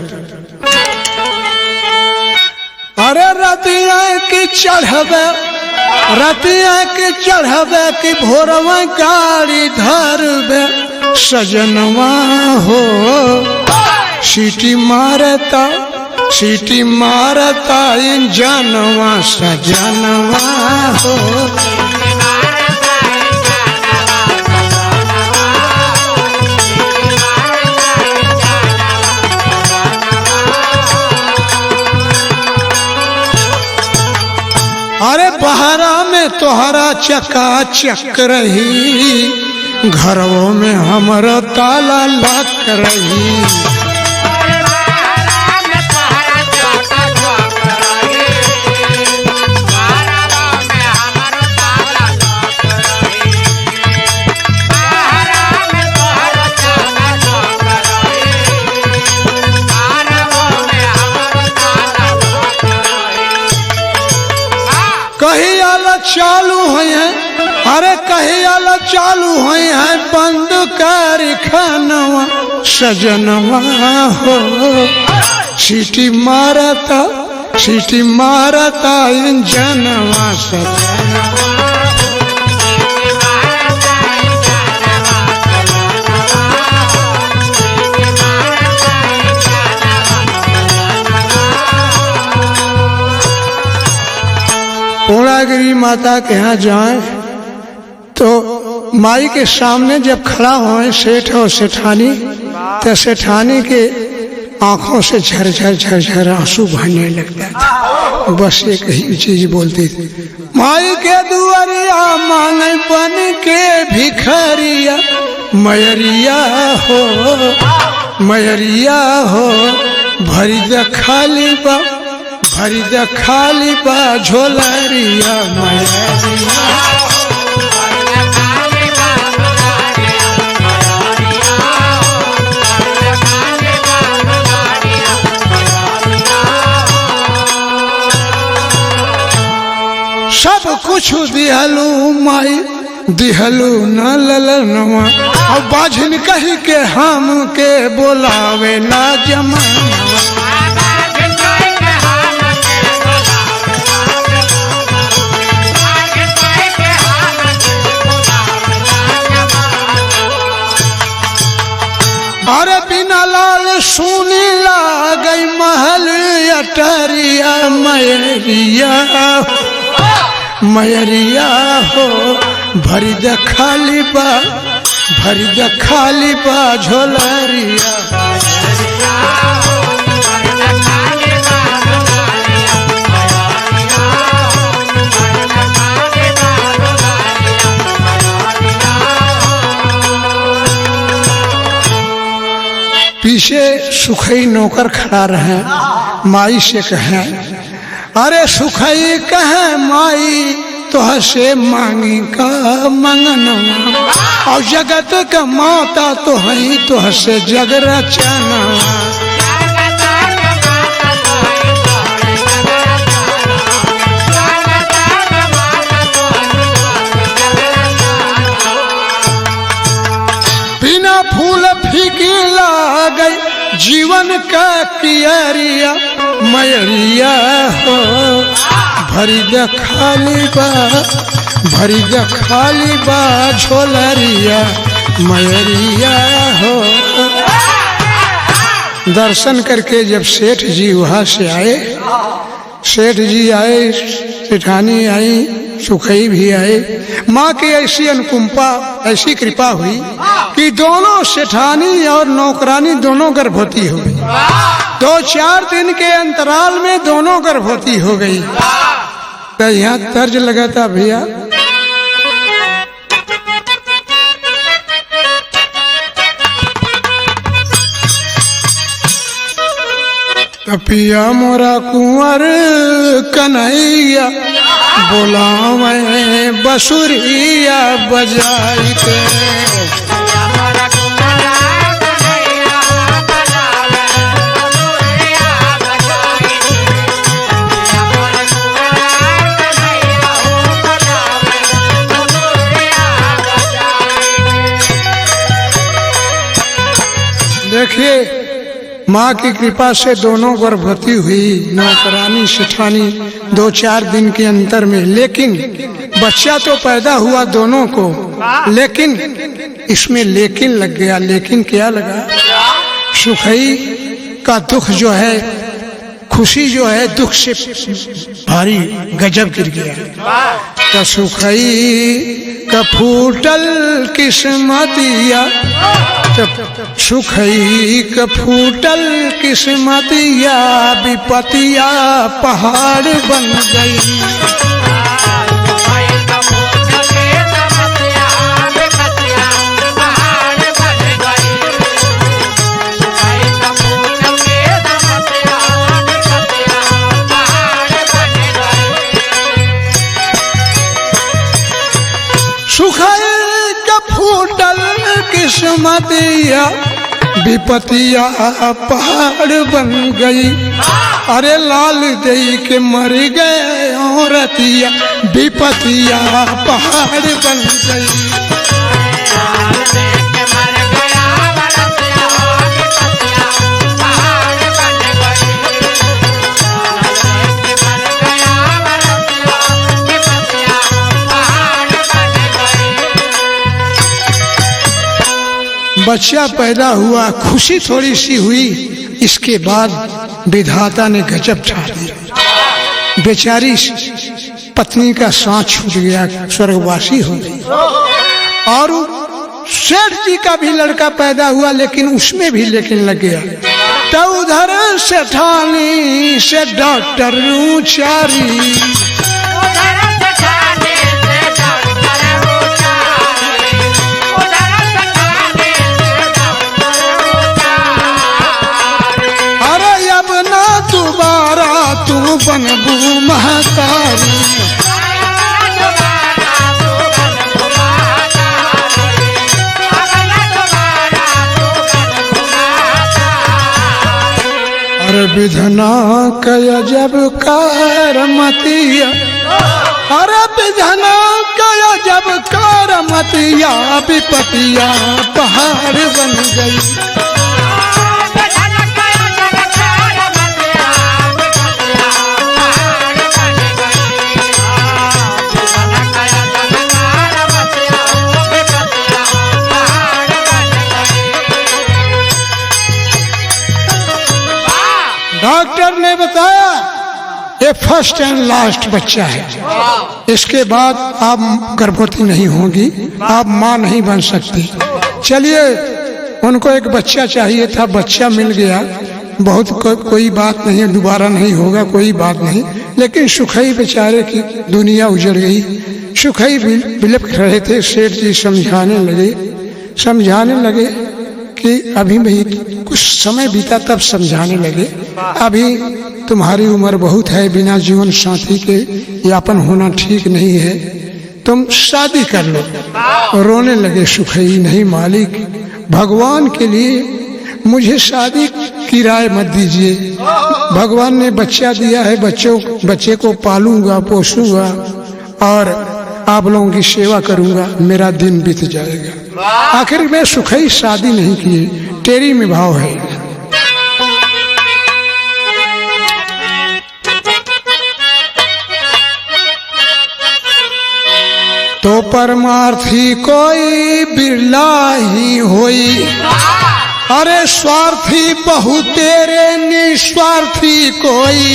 अरे रतिया की चढ़वे, रतिया की चढ़वे की भोरवा गाड़ी धरवे, सजनवा हो सीटी मारता, सीटी मारता इंजनवा, सजनवा हो। अरे बहरा में तोहरा चका चक रही, घरों में हमारा ताला लक रही। कहीं आला चालू है, अरे अरे कहियल चालू हुई है बंद कर खानवा सजनवा हो, सीटी मारता इंजनवा सजनवा। पूर्णागिरी माता के यहाँ जाएं तो माई के सामने जब खड़ा होए सेठ और सेठानी, तो सेठानी के आंखों से झरझर आंसू बहने लगता था। बस एक ही चीज बोलती थी, माई के दुआरिया मांगे बन के भिखरिया, मयरिया हो भरी द खाली बा झोलरिया मयरिया। सब कुछ दिहलू माई दिहलू न ललनवा, और बाझिन कही के हम के बोलावे ना जमानवा। अरे बिना लाल सुनी लागई महल अटरिया, मयरिया हो भरी द खाली बा झोलरिया। पीछे सुखई नौकर खड़ा रहे, माई से कहे, अरे सुखई कहे माई तोह से मांगी का मंगनवा, और जगत का माता तो है तोह से जग रचनवा। बिना फूल फीकी लागई जीवन का कियरिया, मयरिया हो भरी द खाली बा झोलरिया, मयरिया हो। दर्शन करके जब सेठ जी वहां से आए, सेठ जी आए, सेठानी आई, सुखई भी आए। माँ की ऐसी अनुकंपा, ऐसी कृपा हुई कि दोनों सेठानी और नौकरानी दोनों गर्भवती हो गई। 2-4 दिन के अंतराल में दोनों गर्भवती हो गई। तो यहाँ तर्ज लगा था भैया, पिया मोरा कुंवर कन्हैया, बोलावे बसुरिया बजाई के। देखिए माँ की कृपा से दोनों गर्भवती हुई, नौकरानी सेठानी 2-4 दिन के अंतर में। लेकिन बच्चा तो पैदा हुआ दोनों को, लेकिन इसमें लेकिन लग गया। लेकिन क्या लगा? सुखई का दुख जो है, खुशी जो है दुख से भारी गजब गिर गया। तो सुखई का फूटल किस्मतिया, सुखई का फूटल किस्मतिया, विपतिया पहाड़ बन गई। सुखई का फूटल किस्मतिया, विपतिया पहाड़ बन गई, अरे लाल दई के मर गए औरतिया, विपतिया पहाड़ बन गई। बच्चा पैदा हुआ, खुशी थोड़ी सी हुई, इसके बाद विधाता ने गजब ढा दिया। बेचारी पत्नी का सांस छूट गया, स्वर्गवासी हो गई। और सेठ जी का भी लड़का पैदा हुआ, लेकिन उसमें भी लेकिन लग गया। तो उधर सेठानी से डॉक्टर उचारी, तू बनबू महतारी। अरे विधना कया जब कारमतिया, अरे विधना कया जब कारमतिया, विपतिया पहाड़ बन गई। डॉक्टर ने बताया ये फर्स्ट एंड लास्ट बच्चा है, इसके बाद आप गर्भवती नहीं होगी, आप मां नहीं बन सकती। चलिए, उनको एक बच्चा चाहिए था, बच्चा मिल गया, बहुत कोई बात नहीं, दोबारा नहीं होगा, कोई बात नहीं। लेकिन सुखई बेचारे की दुनिया उजड़ गई। सुखई बिलख रहे थे। सेठ जी समझाने लगे कि अभी भी कुछ समय बीता, तब समझाने लगे, अभी तुम्हारी उम्र बहुत है, बिना जीवन साथी के यापन होना ठीक नहीं है, तुम शादी कर लो। रोने लगे सुखई, नहीं मालिक, भगवान के लिए मुझे शादी की राय मत दीजिए। भगवान ने बच्चा दिया है, बच्चे को पालूंगा, पोसूंगा और आप लोगों की सेवा करूंगा, मेरा दिन बीत जाएगा। आखिर में सुखई शादी नहीं किए, तेरी में भाव है। तो परमार्थी कोई बिरला ही होई, अरे स्वार्थी बहु तेरे, निस्वार्थी कोई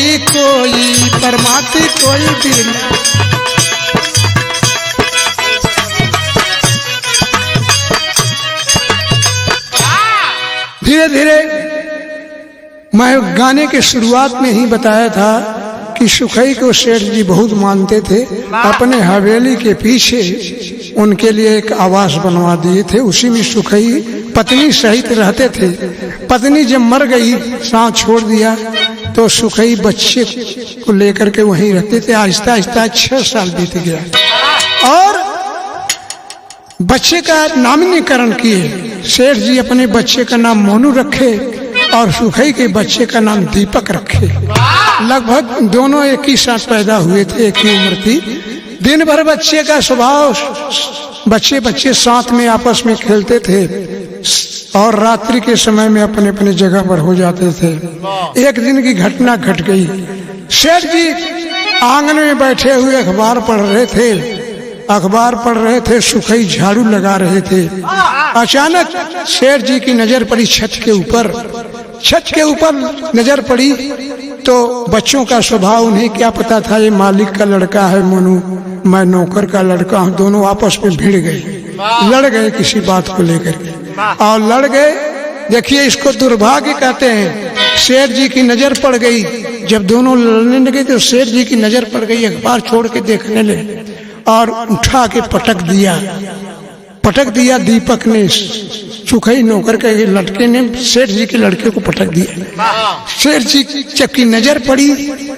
परमार्थी कोई बिरला। धीरे धीरे मैं गाने के शुरुआत में ही बताया था कि सुखई को सेठ जी बहुत मानते थे। अपने हवेली के पीछे उनके लिए एक आवास बनवा दिए थे, उसी में सुखई पत्नी सहित रहते थे। पत्नी जब मर गई, सांस छोड़ दिया, तो सुखई बच्चे को लेकर के वहीं रहते थे। आहिस्ता आहिस्ता 6 साल बीत गया और बच्चे का नामकरण किए। सेठ जी अपने बच्चे का नाम मोनू रखे और सुखई के बच्चे का नाम दीपक रखे। लगभग दोनों एक ही साथ पैदा हुए थे, एक ही उम्र थी। दिन भर बच्चे का स्वभाव, बच्चे साथ में आपस में खेलते थे और रात्रि के समय में अपने अपने जगह पर हो जाते थे। एक दिन की घटना घट गई। सेठ जी आंगन में बैठे हुए अखबार पढ़ रहे थे, सुखई झाड़ू लगा रहे थे। अचानक सेठ जी की नजर पड़ी छत के ऊपर नजर पड़ी तो बच्चों का स्वभाव, उन्हें क्या पता था ये मालिक का लड़का है मोनू, मैं नौकर का लड़का हूँ। दोनों आपस में भिड़ गए, लड़ गए किसी बात को लेकर के, और लड़ गए। देखिए, इसको दुर्भाग्य कहते हैं। सेठ जी की नजर पड़ गई। जब दोनों लड़ने लगे तो सेठ जी की नजर पड़ गई, अखबार छोड़ के देखने लगे और उठा के पटक दिया दीपक ने। सुखई नौकर के लड़के ने सेठ जी के लड़के को पटक दिया। सेठ जी जब की नजर पड़ी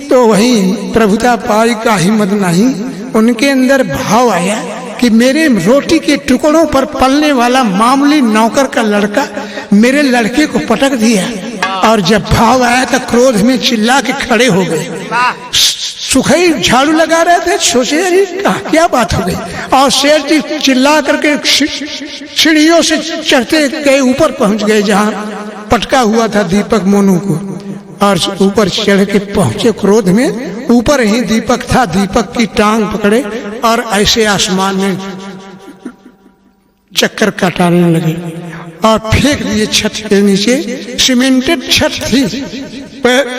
तो वही प्रभुता पाई का हिम्मत नहीं, उनके अंदर भाव आया कि मेरे रोटी के टुकड़ों पर पलने वाला मामूली नौकर का लड़का मेरे लड़के को पटक दिया। और जब भाव आया तो क्रोध में चिल्ला के खड़े हो गए। सुखई झाड़ू लगा रहे थे, सोचे अरे क्या बात हो गई। और शेर जी चिल्ला करके सीढ़ियों से चढ़ते गए, ऊपर पहुंच गए जहाँ पटका हुआ था दीपक मोनू को। और ऊपर चढ़ के पहुंचे क्रोध में, ऊपर ही दीपक था। दीपक की टांग पकड़े और ऐसे आसमान में चक्कर काटने लगे और फेंक दिए छत के नीचे। सीमेंटेड छत थी,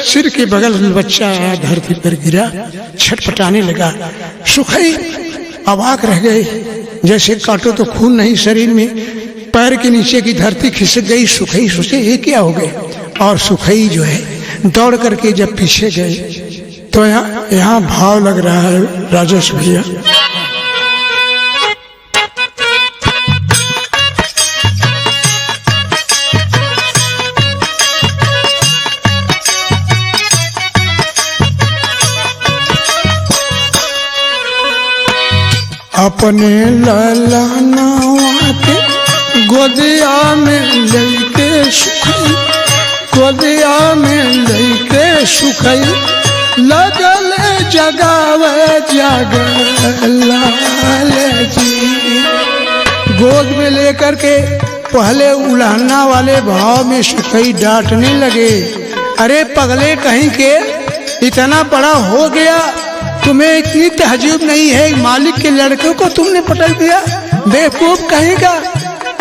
सिर के बगल में बच्चा आया, धरती पर गिरा, छटपटाने लगा। सुखई अवाक रह गए, जैसे काटो तो खून नहीं शरीर में, पैर के नीचे की धरती खिसक गई। सुखई सोचे ये क्या हो गया। और सुखई जो है दौड़ करके जब पीछे गए तो यहाँ भाव लग रहा है राजेश भैया। अपने ललनवा के गोदिया में लेके सुखई, गोदिया में लेके सुखई, लगल जगावे जगलाल जी। गोद में लेकर के पहले उलाहना वाले भाव में सुखई डांटने लगे, अरे पगले कहीं के, इतना बड़ा हो गया, तुम्हें इतनी तहजीब नहीं है, मालिक के लड़के को तुमने पटक दिया, बेवकूफ कहेगा।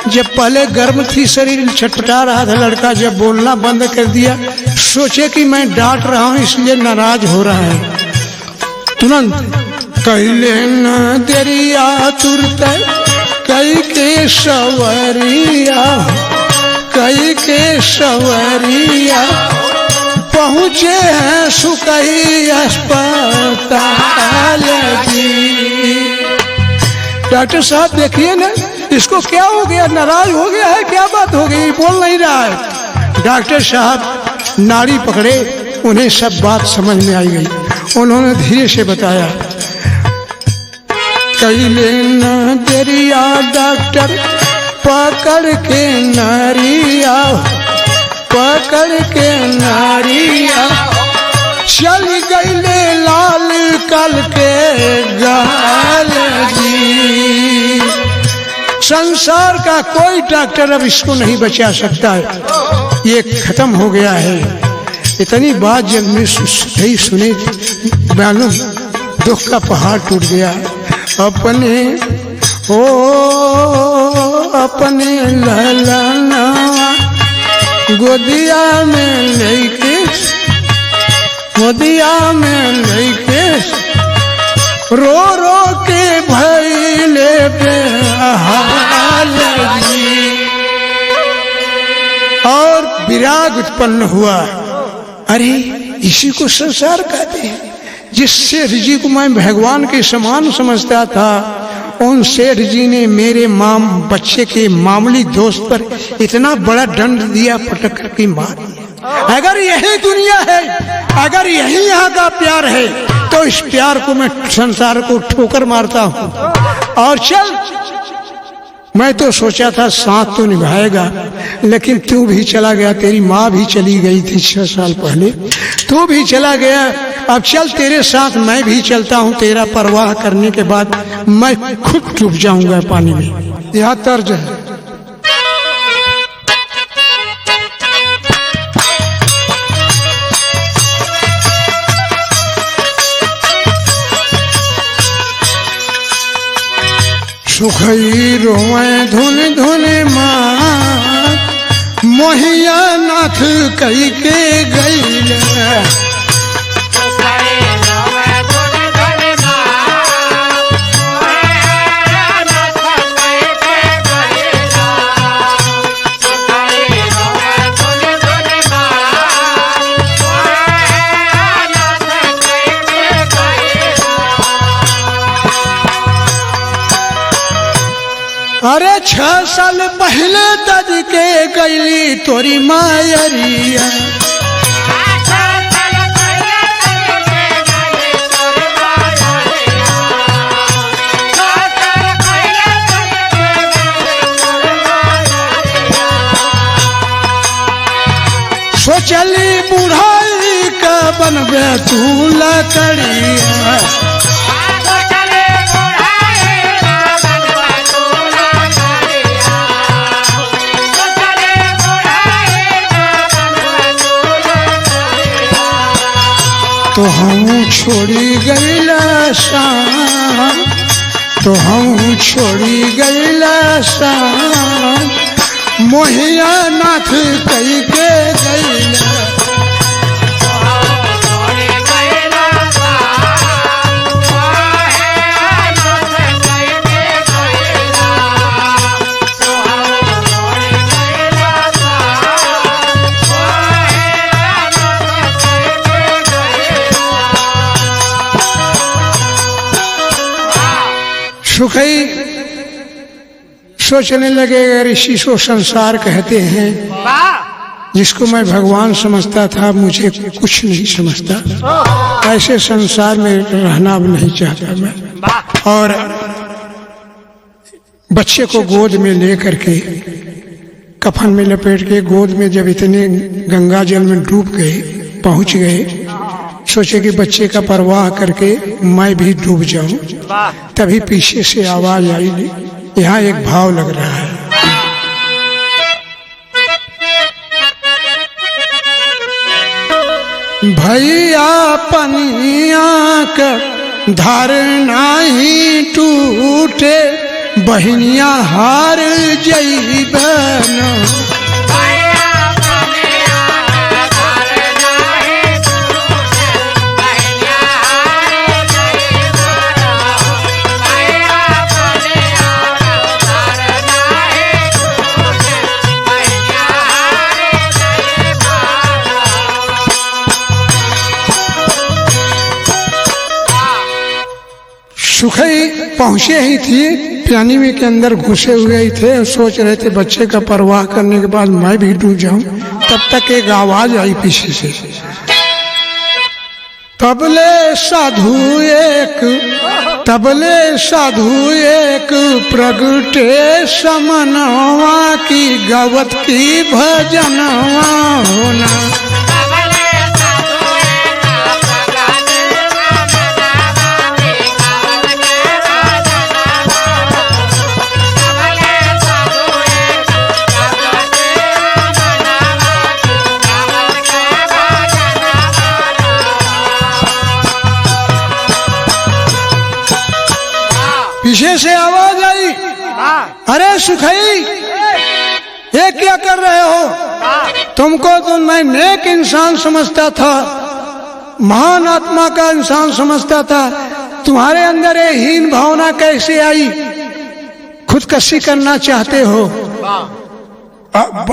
जब पहले गर्म थी, शरीर छटपटा रहा था लड़का, जब बोलना बंद कर दिया, सोचे कि मैं डांट रहा हूं इसलिए नाराज हो रहा है। तुरंत कहले न दरिया तुरत कई के सवरिया, कई के सवरिया, पहुँचे हैं सुखई अस्पताल जी। डॉक्टर साहब देखिए ना, इसको क्या हो गया, नाराज हो गया है, क्या बात हो गई, बोल नहीं रहा है। डॉक्टर साहब नाड़ी पकड़े, उन्हें सब बात समझ में आई गई। उन्होंने धीरे से बताया, कैले न दरिया डॉक्टर पकड़ के नारिया, पकड़ के नारिया, चल गईले लाल कल के गाल जी। संसार का कोई डॉक्टर अब इसको नहीं बचा सकता है, ये खत्म हो गया है। इतनी बात जब मैं सुने, मालूम दुख का पहाड़ टूट गया। अपने हो अपने ललना गोदिया में लेके, गोदिया में लेके, रो रो के भैले पे हाल जी। और विराग उत्पन्न हुआ, अरे इसी को संसार कहते हैं। जिस सेठ जी को मैं भगवान के समान समझता था, उन सेठ जी ने मेरे बच्चे के मामूली दोस्त पर इतना बड़ा दंड दिया, पटक करके मार दिया। अगर यही दुनिया है, अगर यही यहाँ का प्यार है, तो इस प्यार को मैं संसार को ठोकर मारता हूँ। और चल, मैं तो सोचा था साथ तो निभाएगा, लेकिन तू भी चला गया, तेरी माँ भी चली गई थी 6 साल पहले, तू भी चला गया। अब चल तेरे साथ मैं भी चलता हूँ, तेरा परवाह करने के बाद मैं खुद डूब जाऊंगा पानी में। यह तर्ज है। सुखई रोए धुन धुन माँ, मोहिया नाथ कई के गई। अरे 6 साल पहले तज के गईली तोरी मायरिया, बनबे तू लकड़िया। तो हम छोड़ी गईला शान, तो हम छोड़ी गईला शान, मोहिया नाथ कई के गईला। सुखई सोचने लगे ऋषि को संसार कहते हैं, जिसको मैं भगवान समझता था मुझे कुछ नहीं समझता। ऐसे संसार में रहना अब नहीं चाहता मैं। और बच्चे को गोद में लेकर के कफन में लपेट के गोद में जब इतने गंगा जल में डूब गए, पहुंच गए, सोचे कि बच्चे का परवाह करके मैं भी डूब जाऊं। तभी पीछे से आवाज आई, यहाँ एक भाव लग रहा है। भैया पनिया का धार नाही टूटे, बहनिया हार जईबन। सुखई पहुंचे ही थी, प्यानी में के अंदर घुसे हुए ही थे, सोच रहे थे बच्चे का परवाह करने के बाद मैं भी डूब जाऊं। तब तक एक आवाज आई पीछे से, तबले साधु एक प्रगटे समनवा की गवत की भजनवा होना। पीछे से आवाज आई, अरे सुखई ये क्या कर रहे हो? तुमको तो मैं नेक इंसान समझता था, महान आत्मा का इंसान समझता था, तुम्हारे अंदर ये हीन भावना कैसे आई? खुदकशी करना चाहते हो?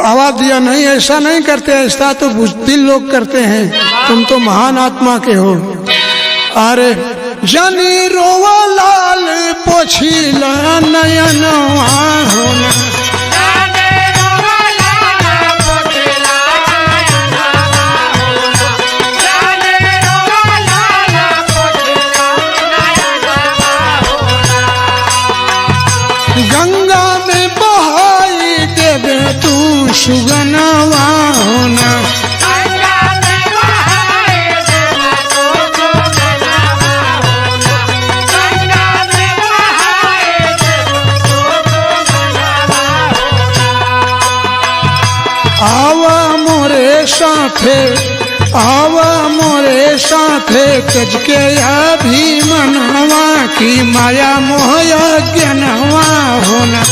आवाज दिया, नहीं ऐसा नहीं करते, ऐसा तो बुज़दिल लोग करते हैं, तुम तो महान आत्मा के हो। अरे जनी रोवा लाल पोछिला नयनवा होना। गंगा में बहाई देवे तू सुगनवा होना। आवा मोरे साथे तज के अभिमनवा की माया मोह ज्ञानवा होना।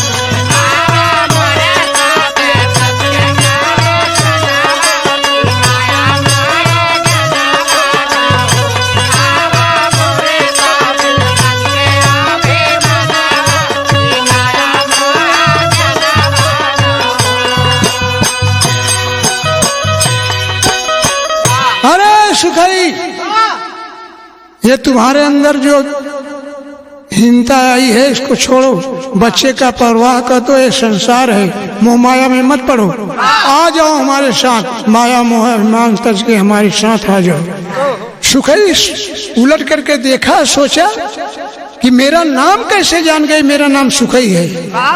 सुखई ये तुम्हारे अंदर जो हीनता आई है इसको छोड़ो, बच्चे का परवाह कर दो, ये संसार है, मोह माया में मत पड़ो, आ जाओ हमारे साथ, माया मोह अभिमान तज के हमारे साथ आ जाओ। सुखई उलट करके देखा, सोचा कि मेरा नाम कैसे जान गए, मेरा नाम सुखई है।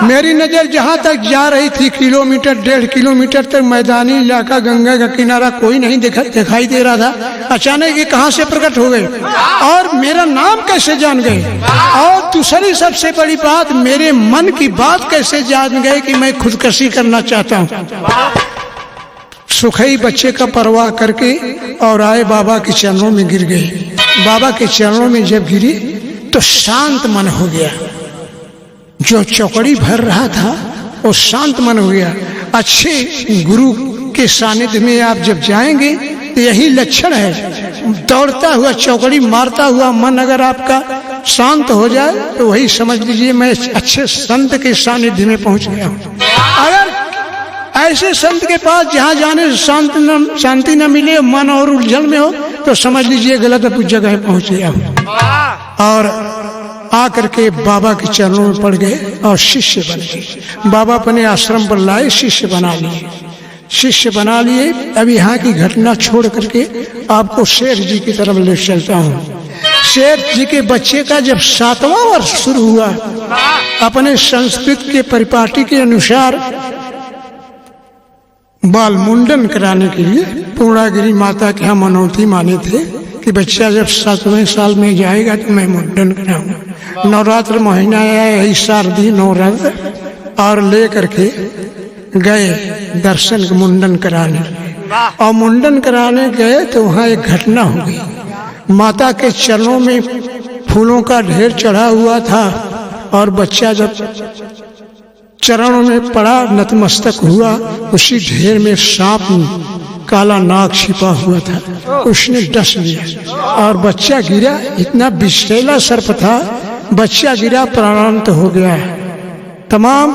मेरी नजर जहां तक जा रही थी, किलोमीटर 1.5 किलोमीटर तक मैदानी इलाका, गंगा का किनारा, कोई नहीं दिखाई दे रहा था। अचानक ये कहां से प्रकट हो गए और मेरा नाम कैसे जान गए, और दूसरी सबसे बड़ी बात, मेरे मन की बात कैसे जान गए कि मैं खुदकशी करना चाहता हूं। सुखई बच्चे का परवाह करके और आए बाबा के चरणों में गिर गए। बाबा के चरणों में जब गिरी तो शांत मन हो गया। जो चौकड़ी भर रहा था वो शांत मन हो गया। अच्छे गुरु के सानिध्य में आप जब जाएंगे तो यही लक्षण है। दौड़ता हुआ, चौकड़ी मारता हुआ मन अगर आपका शांत हो जाए तो वही समझ लीजिए मैं अच्छे संत के सानिध्य में पहुंच गया हूं। अगर ऐसे संत के पास जहाँ जाने से शांति न मिले, मन और उलझन में हो, तो समझ लीजिए गलत जगह पहुंच गया हूं। और आकर के बाबा के चरणों में पड़ गए और शिष्य बन गए। बाबा अपने आश्रम पर लाए, शिष्य बना लिए। अब यहाँ की घटना छोड़ करके आपको शेर जी की तरफ ले चलता हूँ। शेर जी के बच्चे का जब 7वां वर्ष शुरू हुआ, अपने संस्कृत के परिपाटी के अनुसार बाल मुंडन कराने के लिए पूर्णागिरी माता के यहाँ मनौती माने थे कि बच्चा जब 7वें साल में जाएगा तो मैं मुंडन कराऊंगा। नवरात्र महीना आया, यही शारदीय नवरात्र, और ले करके गए दर्शन मुंडन कराने। और मुंडन कराने गए तो वहाँ एक घटना हो गई। माता के चरणों में फूलों का ढेर चढ़ा हुआ था और बच्चा जब चरणों में पड़ा, नतमस्तक हुआ, उसी ढेर में सांप काला नाग छिपा हुआ था, उसने डस लिया और बच्चा गिरा। इतना विषैला सर्प था, बच्चा गिरा, प्राणांत हो गया। तमाम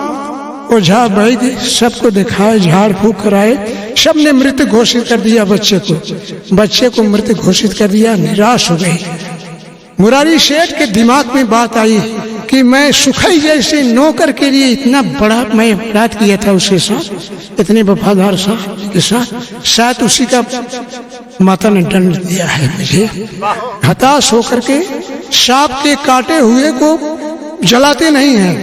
ओझा वैद्य सबको दिखाए, झाड़ फूक कराए, सबने मृत घोषित कर दिया बच्चे को मृत घोषित कर दिया। निराश हो गई। मुरारी सेठ के दिमाग में बात आई कि मैं सुखई जैसे नौकर के लिए इतना बड़ा मैं अपराध किया था, उसके साथ इतने वफादार साहब के साथ, शायद उसी का माता ने दंड दिया है मुझे। हताश होकर के सांप के काटे हुए को जलाते नहीं हैं,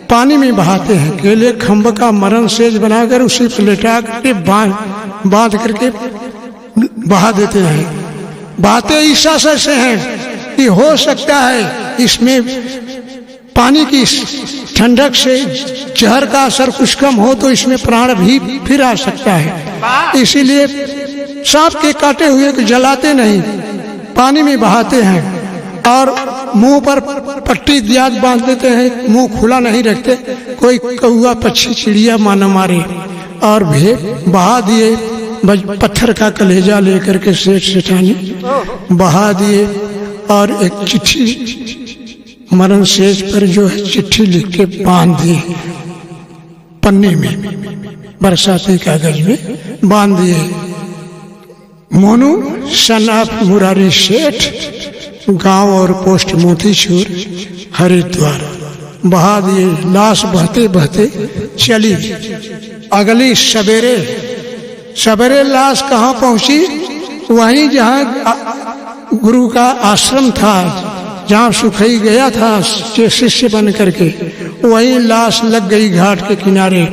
पानी में बहाते हैं। केले खम्भ का मरण सेज बनाकर उसी पर लेटा करके बांध करके बहा देते हैं। बहाते इस आशा से हैं कि हो सकता है इसमें पानी की ठंडक से जहर का असर कुछ कम हो तो इसमें प्राण भी फिर आ सकता है। इसीलिए सांप के काटे हुए को जलाते नहीं, पानी में बहाते हैं और मुंह पर पट्टी दियाद बांध देते हैं, मुंह खुला नहीं रखते, कोई कौआ पक्षी चिड़िया माना मारे। और बहा दिए, पत्थर का कलेजा लेकर के सेठ सेठानी बहा दिए और एक चिट्ठी मरण सेज पर जो है चिट्ठी लिख के बांध दिए, पन्ने में बरसाती कागज में बांध दिए। मोनू सन ऑफ मुरारी सेठ, गांव और पोस्ट मोतीचूर, हरिद्वार, बहा दिए। लाश बहते बहते चली। अगली सवेरे लाश कहाँ पहुंची? वहीं जहाँ गुरु का आश्रम था, जहाँ सुखई गया था शिष्य बन करके, वहीं लाश लग गई घाट के किनारे।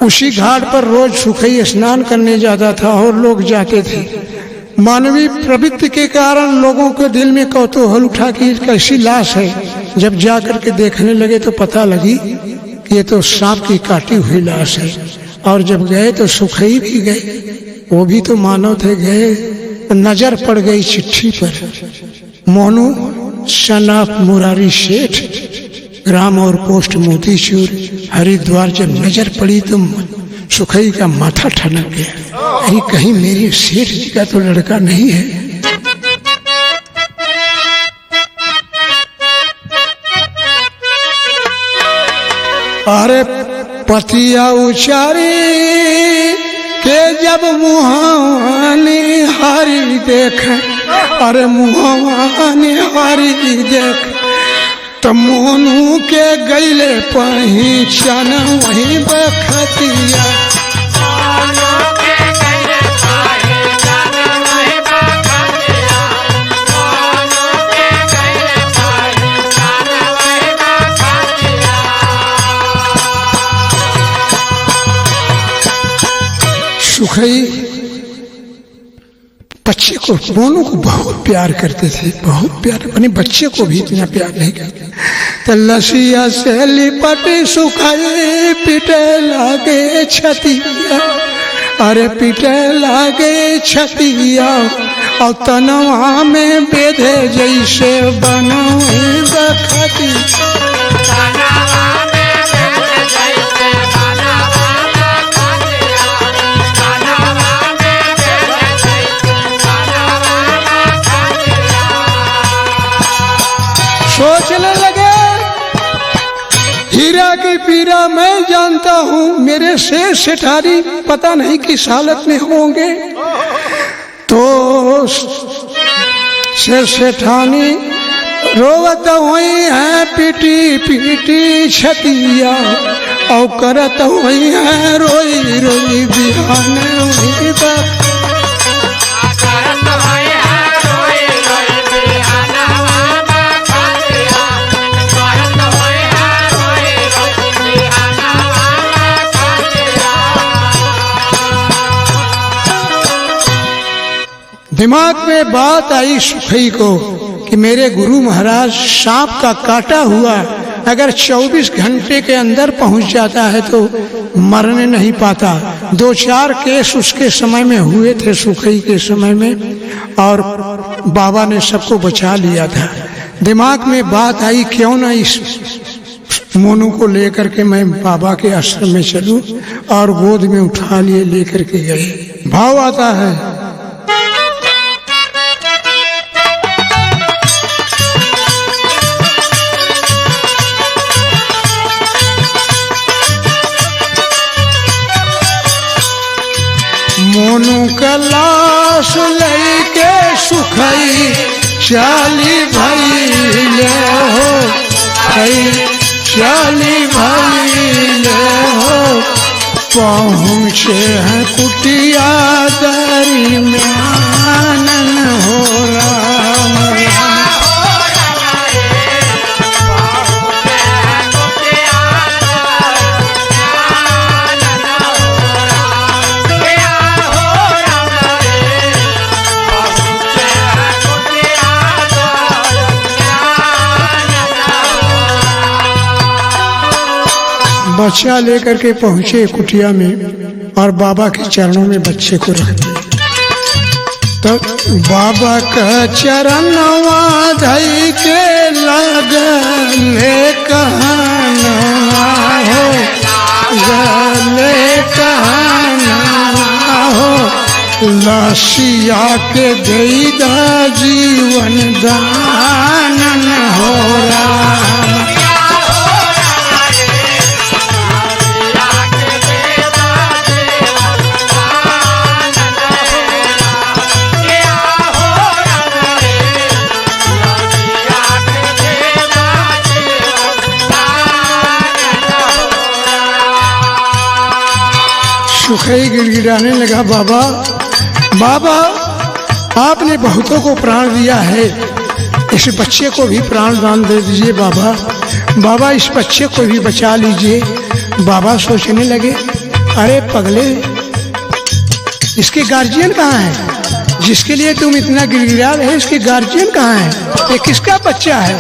उसी घाट पर रोज सुखई स्नान करने जाता था और लोग जाते थे। मानवीय प्रवृत्ति के कारण लोगों के दिल में कौतूहल उठा कि कैसी लाश है। जब जा करके देखने लगे तो पता लगी कि ये तो सांप की काटी हुई लाश है। और जब गए तो सुखई भी गए, वो भी तो मानव थे, गए। नजर पड़ गई चिट्ठी पर, मोनू सन ऑफ मुरारी सेठ, ग्राम और पोस्ट मोतीचूर, हरिद्वार। जब नजर पड़ी तो सुखई का माथा ठनक गया, अरे कहीं मेरे सेठ जी का तो लड़का नहीं है। अरे पतिया उचारी के जब मुहानी हरी देख, अरे मुहानी हरी देख, तो मोनू के गैले पहचान वही बखतिया। सुखई बच्चे को, मोनू को बहुत प्यार करते थे, बहुत प्यार, अपने बच्चे को भी इतना प्यार नहीं करते। तो लसिया से लिपटी सुखई पीटे लागे छतिया, अरे पीटे लागे छतिया, और तनवा में बेधे जैसे बनोई बखती। सोचने लगे हीरा की पीरा मैं जानता हूँ, मेरे शेर सेठारी पता नहीं किस हालत में होंगे। तो शेर सेठानी रोवत हुई है पीटी पीटी छतिया, और करत हुई है रोई रोई बिहान हुई तक। दिमाग में बात आई सुखई को कि मेरे गुरु महाराज सांप का काटा हुआ अगर 24 घंटे के अंदर पहुंच जाता है तो मरने नहीं पाता। 2-4 केस उसके समय में हुए थे, सुखई के समय में, और बाबा ने सबको बचा लिया था। दिमाग में बात आई क्यों ना इस मोनू को लेकर के मैं बाबा के आश्रम में चलूं, और गोद में उठा लिए लेकर के गए। भाव आता है मोनू का लाश लेके सुखई चाली भाई ले हो, चाली भाई ले हो, पहुँचे हैं कुटिया दरी में आनन हो राम। बच्चा लेकर के पहुंचे कुटिया में और बाबा के चरणों में बच्चे को रख दिया। तो बाबा का चरणवा धई के लगले कहनवा हो, गले कहनवा हो, लसिया के देदा जीवन दानन हो राम। सुखई गिड़गिड़ाने लगा, बाबा बाबा आपने बहुतों को प्राण दिया है, इस बच्चे को भी प्राण दान दे दीजिए बाबा, बाबा इस बच्चे को भी बचा लीजिए। बाबा सोचने लगे अरे पगले, इसके गार्जियन कहाँ हैं? जिसके लिए तुम इतना गिड़गिड़ा रहे इसके गार्जियन कहाँ हैं? ये किसका बच्चा है?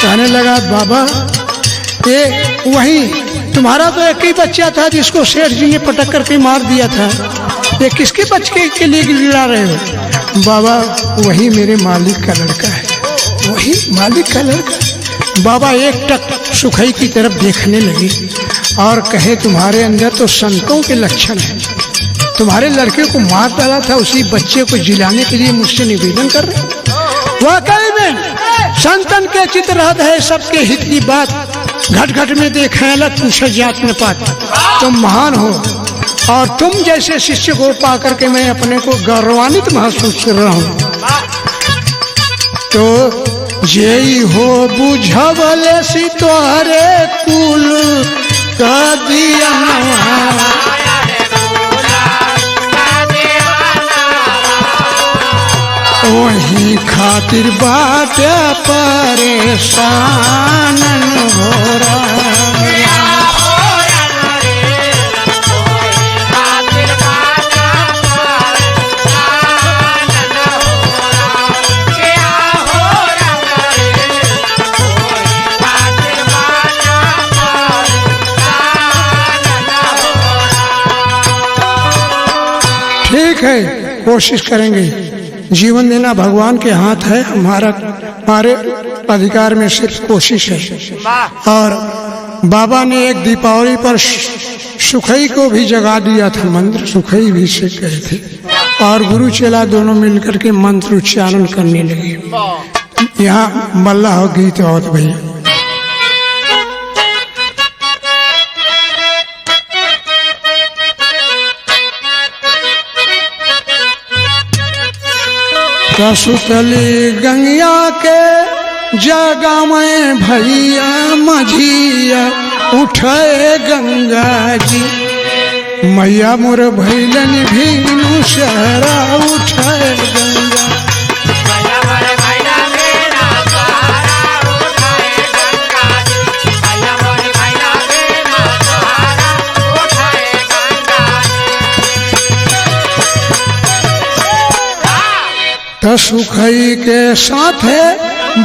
कहने लगा बाबा ये वही तुम्हारा तो एक ही बच्चा था जिसको सेठ जी ने पटक करके मार दिया था, ये किसके बच्चे के लिए गिड़ा रहे हो? बाबा वही मेरे मालिक का लड़का है, वही मालिक का लड़का। बाबा एक टक सुखई की तरफ देखने लगे और कहे तुम्हारे अंदर तो संतों के लक्षण हैं, तुम्हारे लड़के को मार डाला था, उसी बच्चे को जिलाने के लिए मुझसे निवेदन कर रहे। वाकई में संतन के चित्त रहत है, सबके हित की बात घट घट में देखें अलग पूछ जात में पात। तुम महान हो और तुम जैसे शिष्य को पा करके मैं अपने को गौरवान्वित महसूस कर रहा हूँ। तो जेई हो बुझवले सी तोहरे कुल का दिया वही खातिर बाट परेशान हो रहा। ठीक है, कोशिश करेंगे। जीवन देना भगवान के हाथ है, हमारे अधिकार में सिर्फ कोशिश है। और बाबा ने एक दीपावली पर सुखई को भी जगा दिया था, मंत्र सुखई भी से कहे थे, और गुरु चेला दोनों मिलकर के मंत्र उच्चारण करने लगे। यहाँ मल्ला हो गीत और भैया कसुतली गंगिया के जगा में भैया मझिया उठे गंगा जी, मैया मोर भैलन भीनु शहरा उठे गंगा। तो सुखई के साथ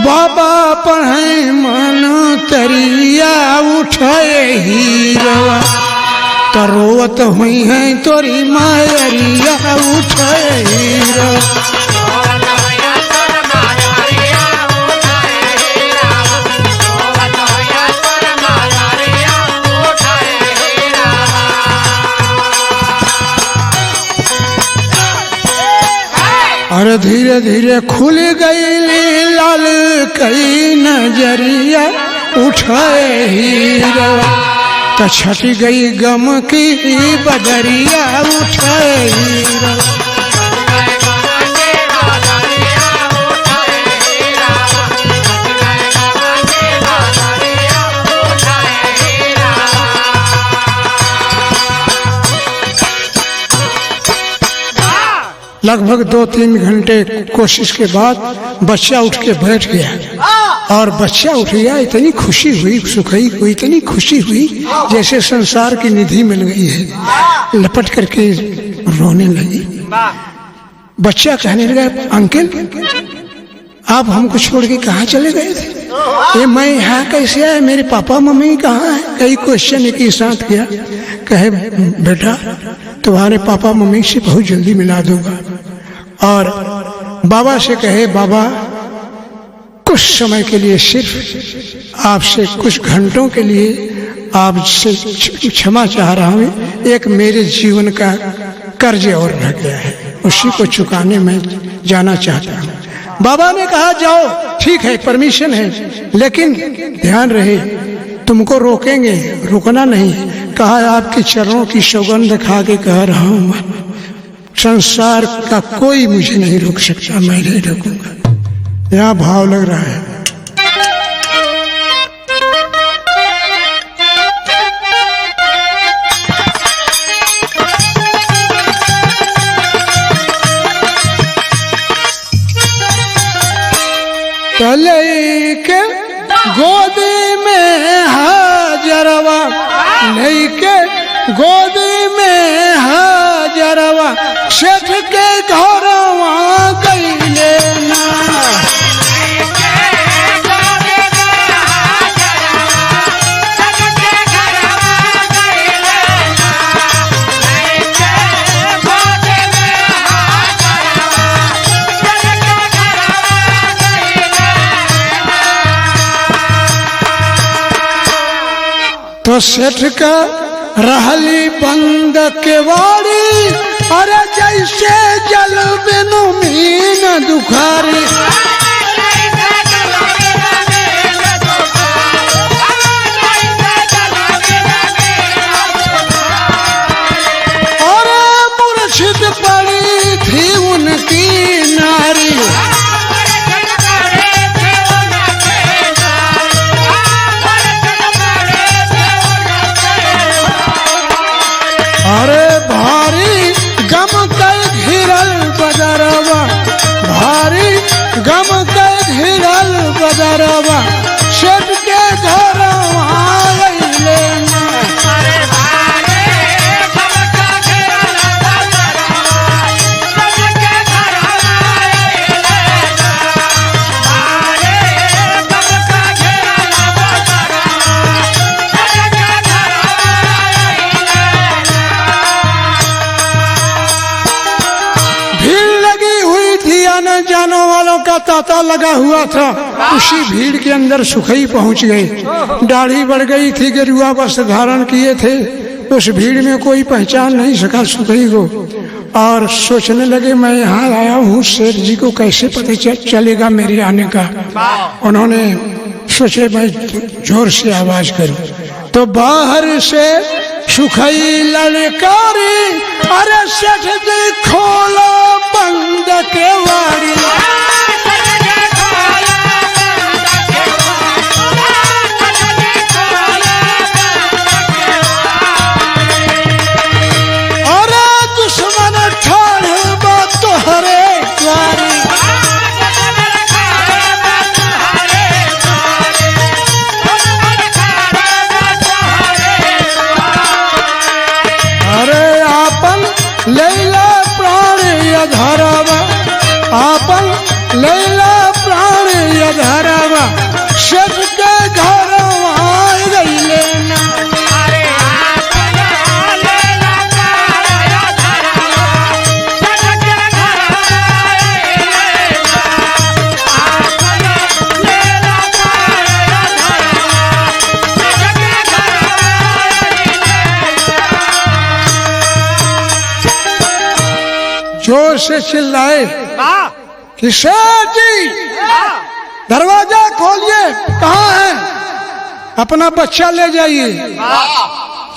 बाबा पढ़े मन तरिया उठे हीरवा, तो रोवत हुई है तोरी मायरिया उठे हीरवा। और धीरे धीरे खुल गई लाल कई नजरिया उठे हीरवा, तो छट गई गम की बदरिया उठे हीरवा। लगभग 2-3 घंटे कोशिश के बाद बच्चा उठ के बैठ गया, और बच्चा उठ गया। इतनी खुशी हुई सुखई को, इतनी खुशी हुई जैसे संसार की निधि मिल गई है। लपट करके रोने लगी। बच्चा कहने लगा, अंकल आप हमको छोड़ के कहाँ चले गए थे? ये मैं यहाँ कैसे आया, मेरे पापा मम्मी कहाँ है? कई क्वेश्चन के साथ किया। कहे बेटा तुम्हारे पापा मम्मी से बहुत जल्दी मिला दूंगा। और बाबा से कहे बाबा कुछ समय के लिए, सिर्फ आपसे कुछ घंटों के लिए आपसे क्षमा चाह रहा हूँ, एक मेरे जीवन का कर्ज और रह गया है, उसी को चुकाने में जाना चाहता हूँ। बाबा ने कहा जाओ, ठीक है परमिशन है, लेकिन ध्यान रहे तुमको रोकेंगे, रुकना नहीं। कहा आपके चरणों की सौगंध खा के कह रहा हूँ, संसार का कोई मुझे नहीं रोक सकता, मैं नहीं रोकूंगा। यहाँ भाव लग रहा है। तले के गोदी में हाजरवा, लेके गोदी में हाजरवा, सेठ के घरवा गईले ना। तो सेठ का रहली बंद केवाड़ी, अरे जैसे जल बिनु मीन दुखारी। और मूर्छित पड़ी थी उनकी नारी। अरे भारी गम कई घिरल बदरवा, भारी गम वालों का तांता लगा हुआ था। उसी भीड़ के अंदर सुखई पहुंच गए। दाढ़ी बढ़ गई थी, गेरुआ वस्त्र धारण किए थे। उस भीड़ में कोई पहचान नहीं सका सुखई को, और सोचने लगे मैं यहाँ आया हूँ, सेठ जी को कैसे पता चलेगा मेरे आने का। उन्होंने सोचे मैं जोर से आवाज करूं, तो बाहर से सुखई ललकारी, अरे सेठ जी खोलो बंद केवाड़ी। अरे दुश्मन ठाड़ बा तोहरे द्वारी। लैला प्राण यधरवा, आपन लैला प्राण यधरवा, सच के घरवा गईले ना। जोर से चिल्लाए कि सेठ जी दरवाजा खोलिए, कहाँ है, अपना बच्चा ले जाइए।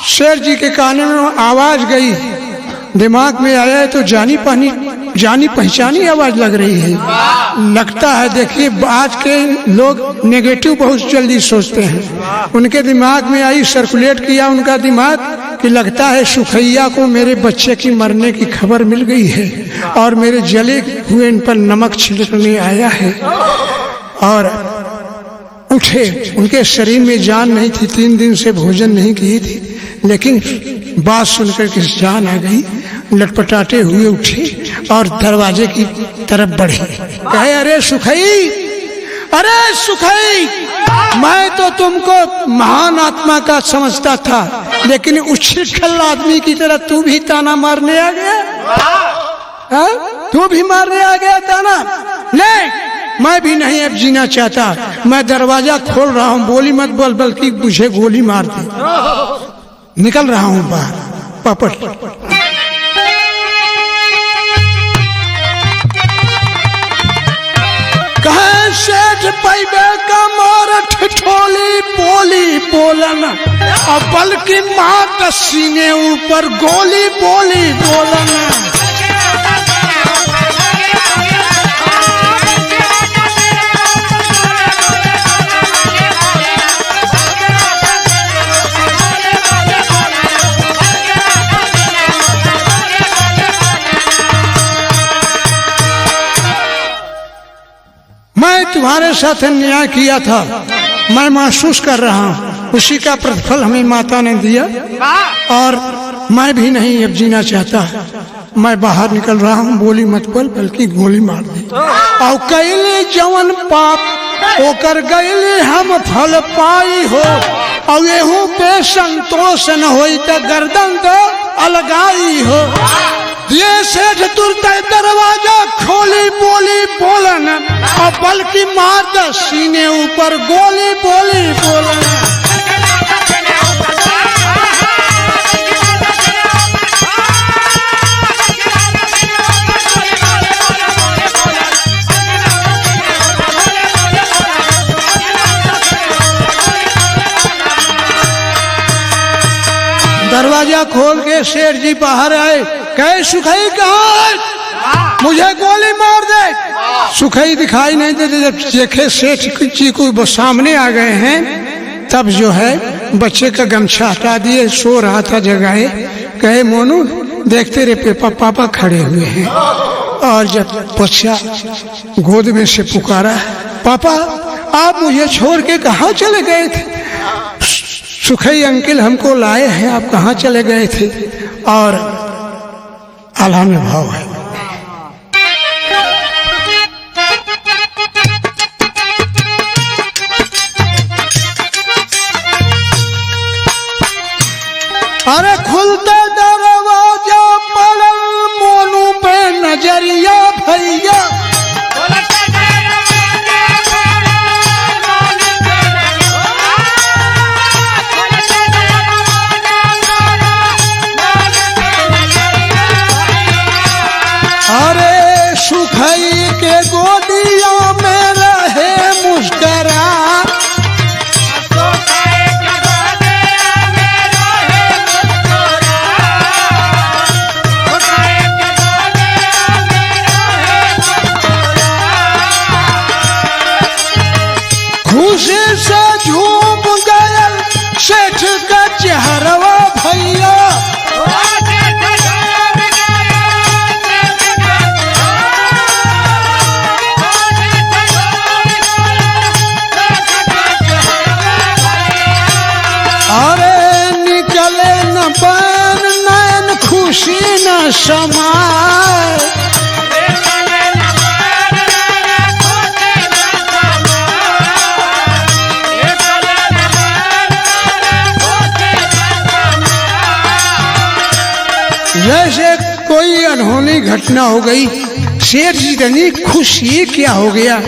शेर जी के कान में आवाज गई, दिमाग में आया तो जानी पहचानी आवाज लग रही है। लगता है, देखिए आज के लोग नेगेटिव बहुत जल्दी सोचते हैं। उनके दिमाग में आई, सर्कुलेट किया उनका दिमाग कि लगता है सुखैया को मेरे बच्चे की मरने की खबर मिल गई है और मेरे जले हुए इन पर नमक छिड़कने आया है। और उठे, उनके शरीर में जान नहीं थी, 3 दिन से भोजन नहीं की थी, लेकिन बात सुनकर के जान आ गई। लटपटाते हुए उठे और दरवाजे की तरफ बढ़े। कहे अरे सुखई, अरे सुखई, मैं तो तुमको महान आत्मा का समझता था, लेकिन उछल आदमी की तरह तू भी ताना मारने आ गया। तू भी मारने आ गया ताना। नहीं, मैं भी नहीं अब जीना चाहता। मैं दरवाजा खोल रहा हूँ, बोली मत बोल, बल्कि मुझे गोली मार दे। निकल रहा हूँ बाहर पापड़। कहे सेठ पैबे का मोर ठिठोली बोली बोलन, और बल्कि माँ सीने ऊपर गोली बोली बोलन। मैं तुम्हारे साथ न्याय किया था, मैं महसूस कर रहा हूँ, उसी का प्रतिफल हमें माता ने दिया, और मैं भी नहीं अब जीना चाहता। मैं बाहर निकल रहा हूँ, बोली मत बोल, बल्कि गोली मार दे। और कैले जवन पाप ओकर गैले हम फल पाई हो, और एहू पे संतोष न होई तो गर्दन तो अलगाई हो। ये सेठ तुरंत दरवाजा खोली बोली बोलन, और बल्कि मार सीने ऊपर गोली बोली बोलन। दरवाजा खोल के शेर जी बाहर आए। कहे सुखई कहाँ है, मुझे गोली मार दे। सुखई दिखाई नहीं देते। जब देखे सेठ जी को सामने आ गए हैं, तब जो है बच्चे का गमछा हटा दिए, सो रहा था जगाए। कहे मोनू देखते रहे पापा खड़े हुए हैं। और जब बच्चा गोद में से पुकारा, पापा आप मुझे छोड़ के कहाँ चले गए थे? सुखई अंकल हमको लाए हैं, आप कहाँ चले गए थे? और आला में भाव है। अरे खुलते दरवाजा पड़ल मोनू पे नजरिया भैया, खुशी न समाए। जैसे कोई अनहोनी घटना हो गई, सेठ जी इतनी खुश, ये क्या हो गया।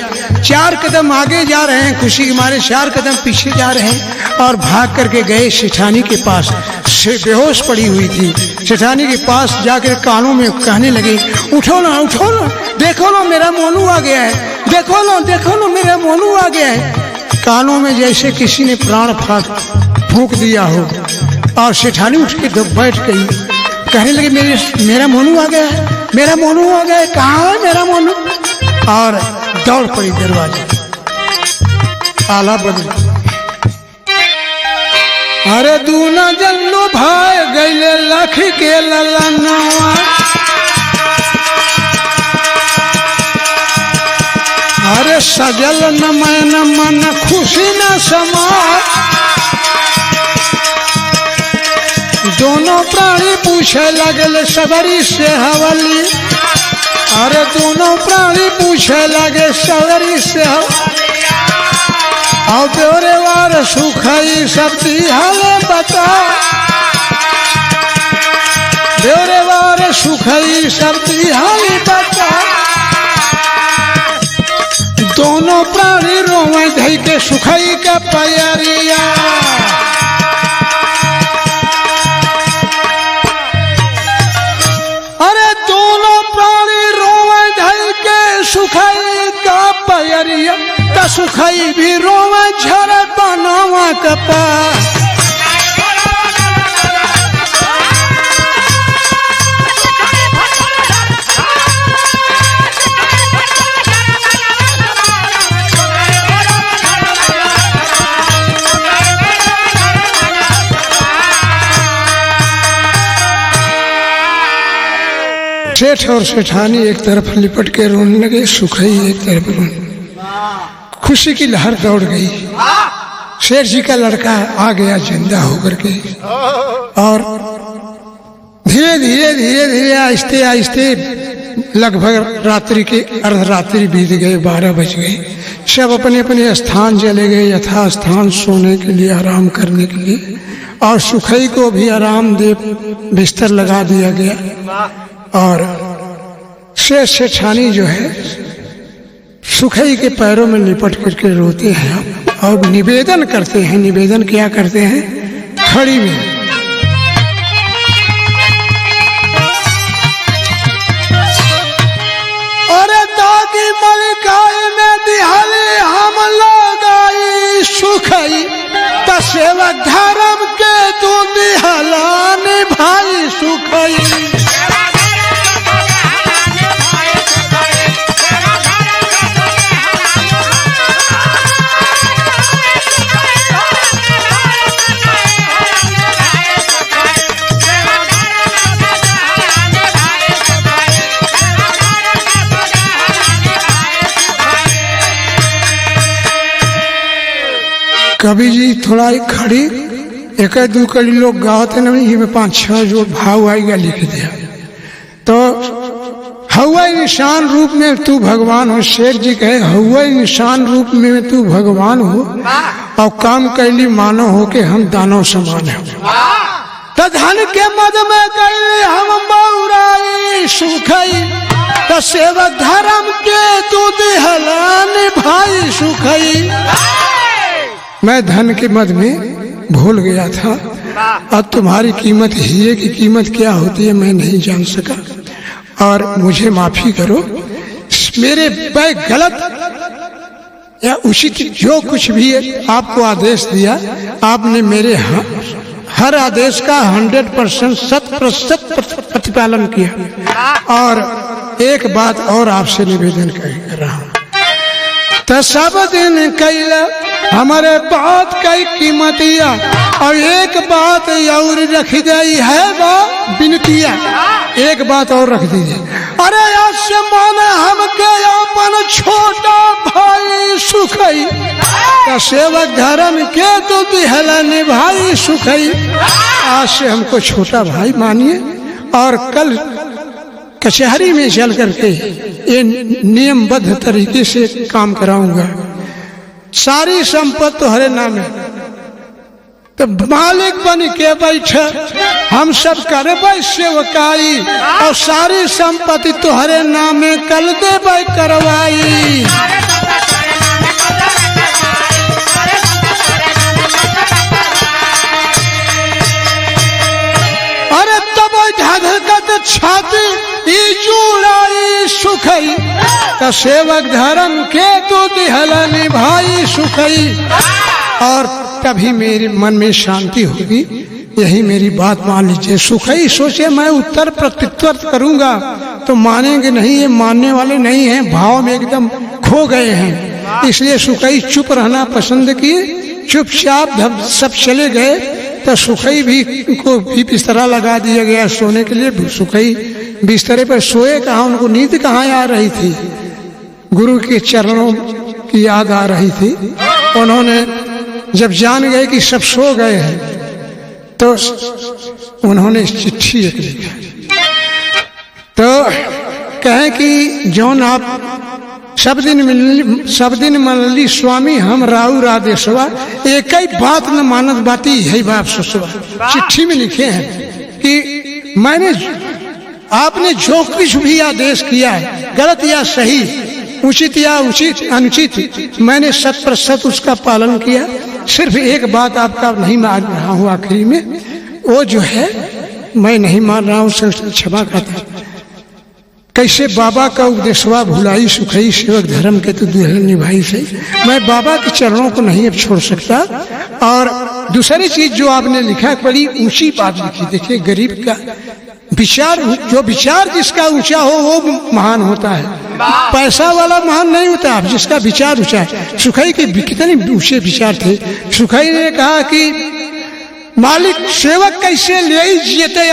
4 कदम आगे जा रहे हैं, खुशी के मारे 4 कदम पीछे जा रहे हैं और भाग करके गए सेठानी के पास। से बेहोश पड़ी हुई थी, सेठानी के पास जाकर कानों में कहने लगे, उठो ना देखो ना मेरा मोनू आ गया है, देखो ना मेरा मोनू आ गया है। कानों में जैसे किसी ने प्राण फूंक दिया हो और सेठानी उठ के बैठ गई, कहने लगे मेरा मोनू आ गया है, मेरा मोनू आ गया है, कहाँ है मेरा मोनू। और दौड़ पड़ी दरवाजे, आला बदल। अरे दूना जल्लू भाई गईले लख के ललनवा, अरे सजल न मन मन खुशी न समा। दोनों प्राणी पूछे लगल सबरी से हवली, अरे दोनों प्राणी पूछे लगे सबरी से हवली। और ब्योरे वार सुखाई सबती हाले बता, ब्योरे वार सुखाई सबती हाले बता। दोनों प्राणी रोवे धई के सुखाई का पैरिया, सुखाई का पैरिया त सुखाई भी रोवा झर बनावा कपा। सेठ और सेठानी एक तरफ लिपट के रोने लगे, सुखई एक तरफ रोने। खुशी की लहर दौड़ गई, शेर जी का लड़का आ गया जिंदा होकर के। और धीरे धीरे धीरे धीरे आहिस्ते आहिस्ते लगभग रात्रि के अर्धरात्रि बीत गए, 12 बज गए। सब अपने अपने स्थान चले गए, यथा स्थान सोने के लिए, आराम करने के लिए। और सुखई को भी आराम दे बिस्तर लगा दिया गया। और शेर सेठानी जो है सुखई के पैरों में लिपट करके रोते हैं और निवेदन करते हैं। निवेदन क्या करते हैं? खड़ी में अरे दागी मलिकाई में दिहाली हम लोग आई सुखई, तसेवक धर्म के तू दिहलान भाई सुखई। कवि जी थोड़ा खड़ी एक दू कड़ी लोग गाते नहीं, में 5-6 जो भाव आएगा लिख दिया। तो हवा निशान रूप में तू भगवान हो, शेर जी कहे हवा निशान रूप में तू भगवान हो और काम कैली मानो हो के हम दानव समान हो। तो धन के मद में कैली हम बौराई सुखई, तो सेवक धर्म के तू दिहलान भाई सुखई। मैं धन के मद में भूल गया था, अब तुम्हारी कीमत हीरे की कीमत क्या होती है मैं नहीं जान सका, और मुझे माफी करो। मेरे पे गलत या उचित जो कुछ भी आपको आदेश दिया, आपने मेरे हर आदेश का 100% 100% प्रतिपालन किया। और एक बात और आपसे निवेदन कर रहा हूँ, तो सब दिन कैला हमारे बात कई कीमतिया, और एक बात और रख गई है वो बिनतिया। एक बात और रख दीजिए, अरे आसमान हमके अपन छोटा भाई सुखई, का सेवक धर्म के तो दिहलाने भाई सुखई। आज से हमको छोटा भाई मानिए और कल कचहरी में चल करके ये नियमबद्ध तरीके से काम कराऊंगा। सारी संपत्ति तुम्हारे नाम है, तो मालिक बन के बैठे, हम सब करबै सेवकाई और सारी संपत्ति तुम्हारे नाम में कल देबै करवाई। अरे तब धधकत छाती ई जुड़ाई सुखई, तो सेवक धर्म के तो दिहला निभाई सुखई। और तभी मेरे मन में शांति होगी। यही मेरी बात मान लीजिए। सुखई सोचे मैं उत्तर प्रत्युत्तर करूंगा तो मानेंगे नहीं, ये मानने वाले नहीं हैं, भाव में एकदम खो गए हैं। इसलिए सुखई चुप रहना पसंद किए, चुपचाप सब चले गए। तो सुखई भी को भी बिस्तरा लगा दिया गया सोने के लिए। सुखई बिस्तरे पर सोए, कहाँ उनको नींद कहाँ आ रही थी, गुरु के चरणों की याद आ रही थी। उन्होंने जब जान गए कि सब सो गए हैं तो उन्होंने चिट्ठी एक लिखा, तो कहे कि जौन आप सब दिन मनली स्वामी हम राउ आदेशवा, एक ही बात न मानत बाती है बाप ससुरा। चिट्ठी में लिखे हैं कि मैंने आपने जो कुछ भी आदेश किया है, गलत या सही, उचित या उचित अनुचित, मैंने 100% उसका पालन किया। सिर्फ एक बात आपका नहीं मान रहा हूँ आखिरी में, वो जो है मैं नहीं मान रहा हूँ, क्षमा करता। कैसे बाबा का उपदेशवा भुलाई सुखई, सेवक धर्म के तो दुल्हन निभाई सही। मैं बाबा के चरणों को नहीं अब छोड़ सकता। और दूसरी चीज जो आपने लिखा, बड़ी ऊंची बात लिखी। देखिए गरीब का विचार, जो विचार जिसका ऊंचा हो वो महान होता है, पैसा वाला महान नहीं होता, जिसका विचार ऊंचा है। सुखई के कितने ऊंचे विचार थे। सुखई ने कहा कि मालिक सेवक कैसे ले जियते,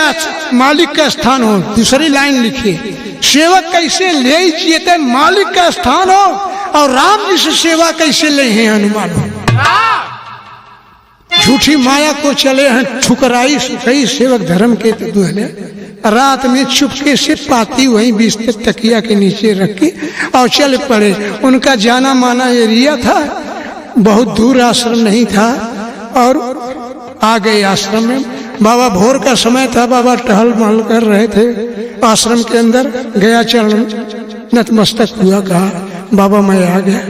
मालिक का स्थान हो। दूसरी लाइन लिखिए, सेवक कैसे ले जियते मालिक का स्थान हो, और राम जी से सेवा कैसे ले हैं हनुमान हो। झूठी माया को चले हैं ठुकराई सुखई, सेवक धर्म के तो दुल्हने। रात में चुपके से पाती वहीं बिस्तर तकिया के नीचे रख के और चल पड़े। उनका जाना माना एरिया था, बहुत दूर आश्रम नहीं था। और आ गए आश्रम में। बाबा भोर का समय था, बाबा टहल महल कर रहे थे आश्रम के अंदर। गया चरण नतमस्तक हुआ, कहा बाबा मैं आ गया।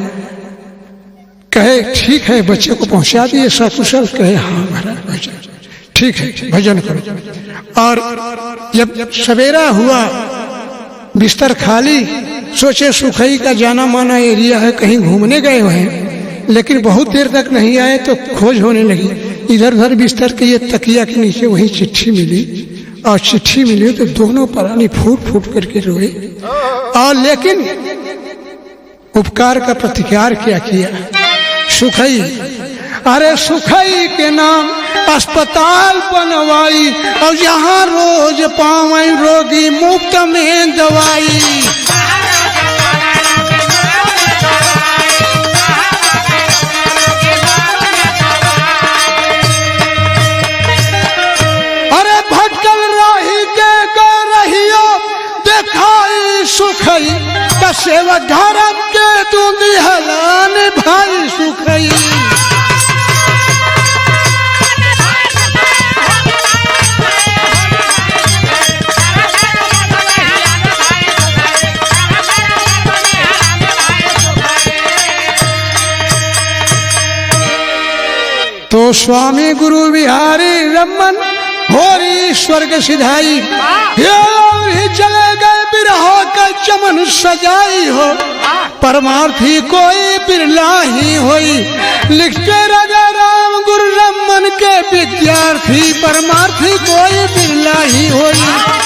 कहे ठीक है, बच्चे को पहुंचा दिए सकुशल? कहे हाँ महाराज, ठीक है भजन करो। और जब सवेरा हुआ, बिस्तर खाली, सोचे सुखई का जाना माना एरिया है, कहीं घूमने गए हुए हैं, लेकिन बहुत देर तक नहीं आए तो खोज होने लगी। इधर उधर बिस्तर के ये तकिया के नीचे वही चिट्ठी मिली, और चिट्ठी मिली तो दोनों प्राणी फूट फूट करके रोए। और लेकिन उपकार का प्रतिकार क्या किया सुखई? अरे सुखई के नाम अस्पताल बनवाई, और यहाँ रोज पावे रोगी मुफ्त में दवाई। अरे भटकल राही के रहियो देखाई सुखई, का सेवक धर्म के तू दिहलान भाई सुखई। तो स्वामी गुरु बिहारी रमन होरी स्वर्ग सिधाई, ही चले गए बिरहो का चमन सजाई हो। परमार्थी कोई बिरला ही होई, लिखते राजा राम गुरु रमन के विद्यार्थी। परमार्थी कोई बिरला ही होई।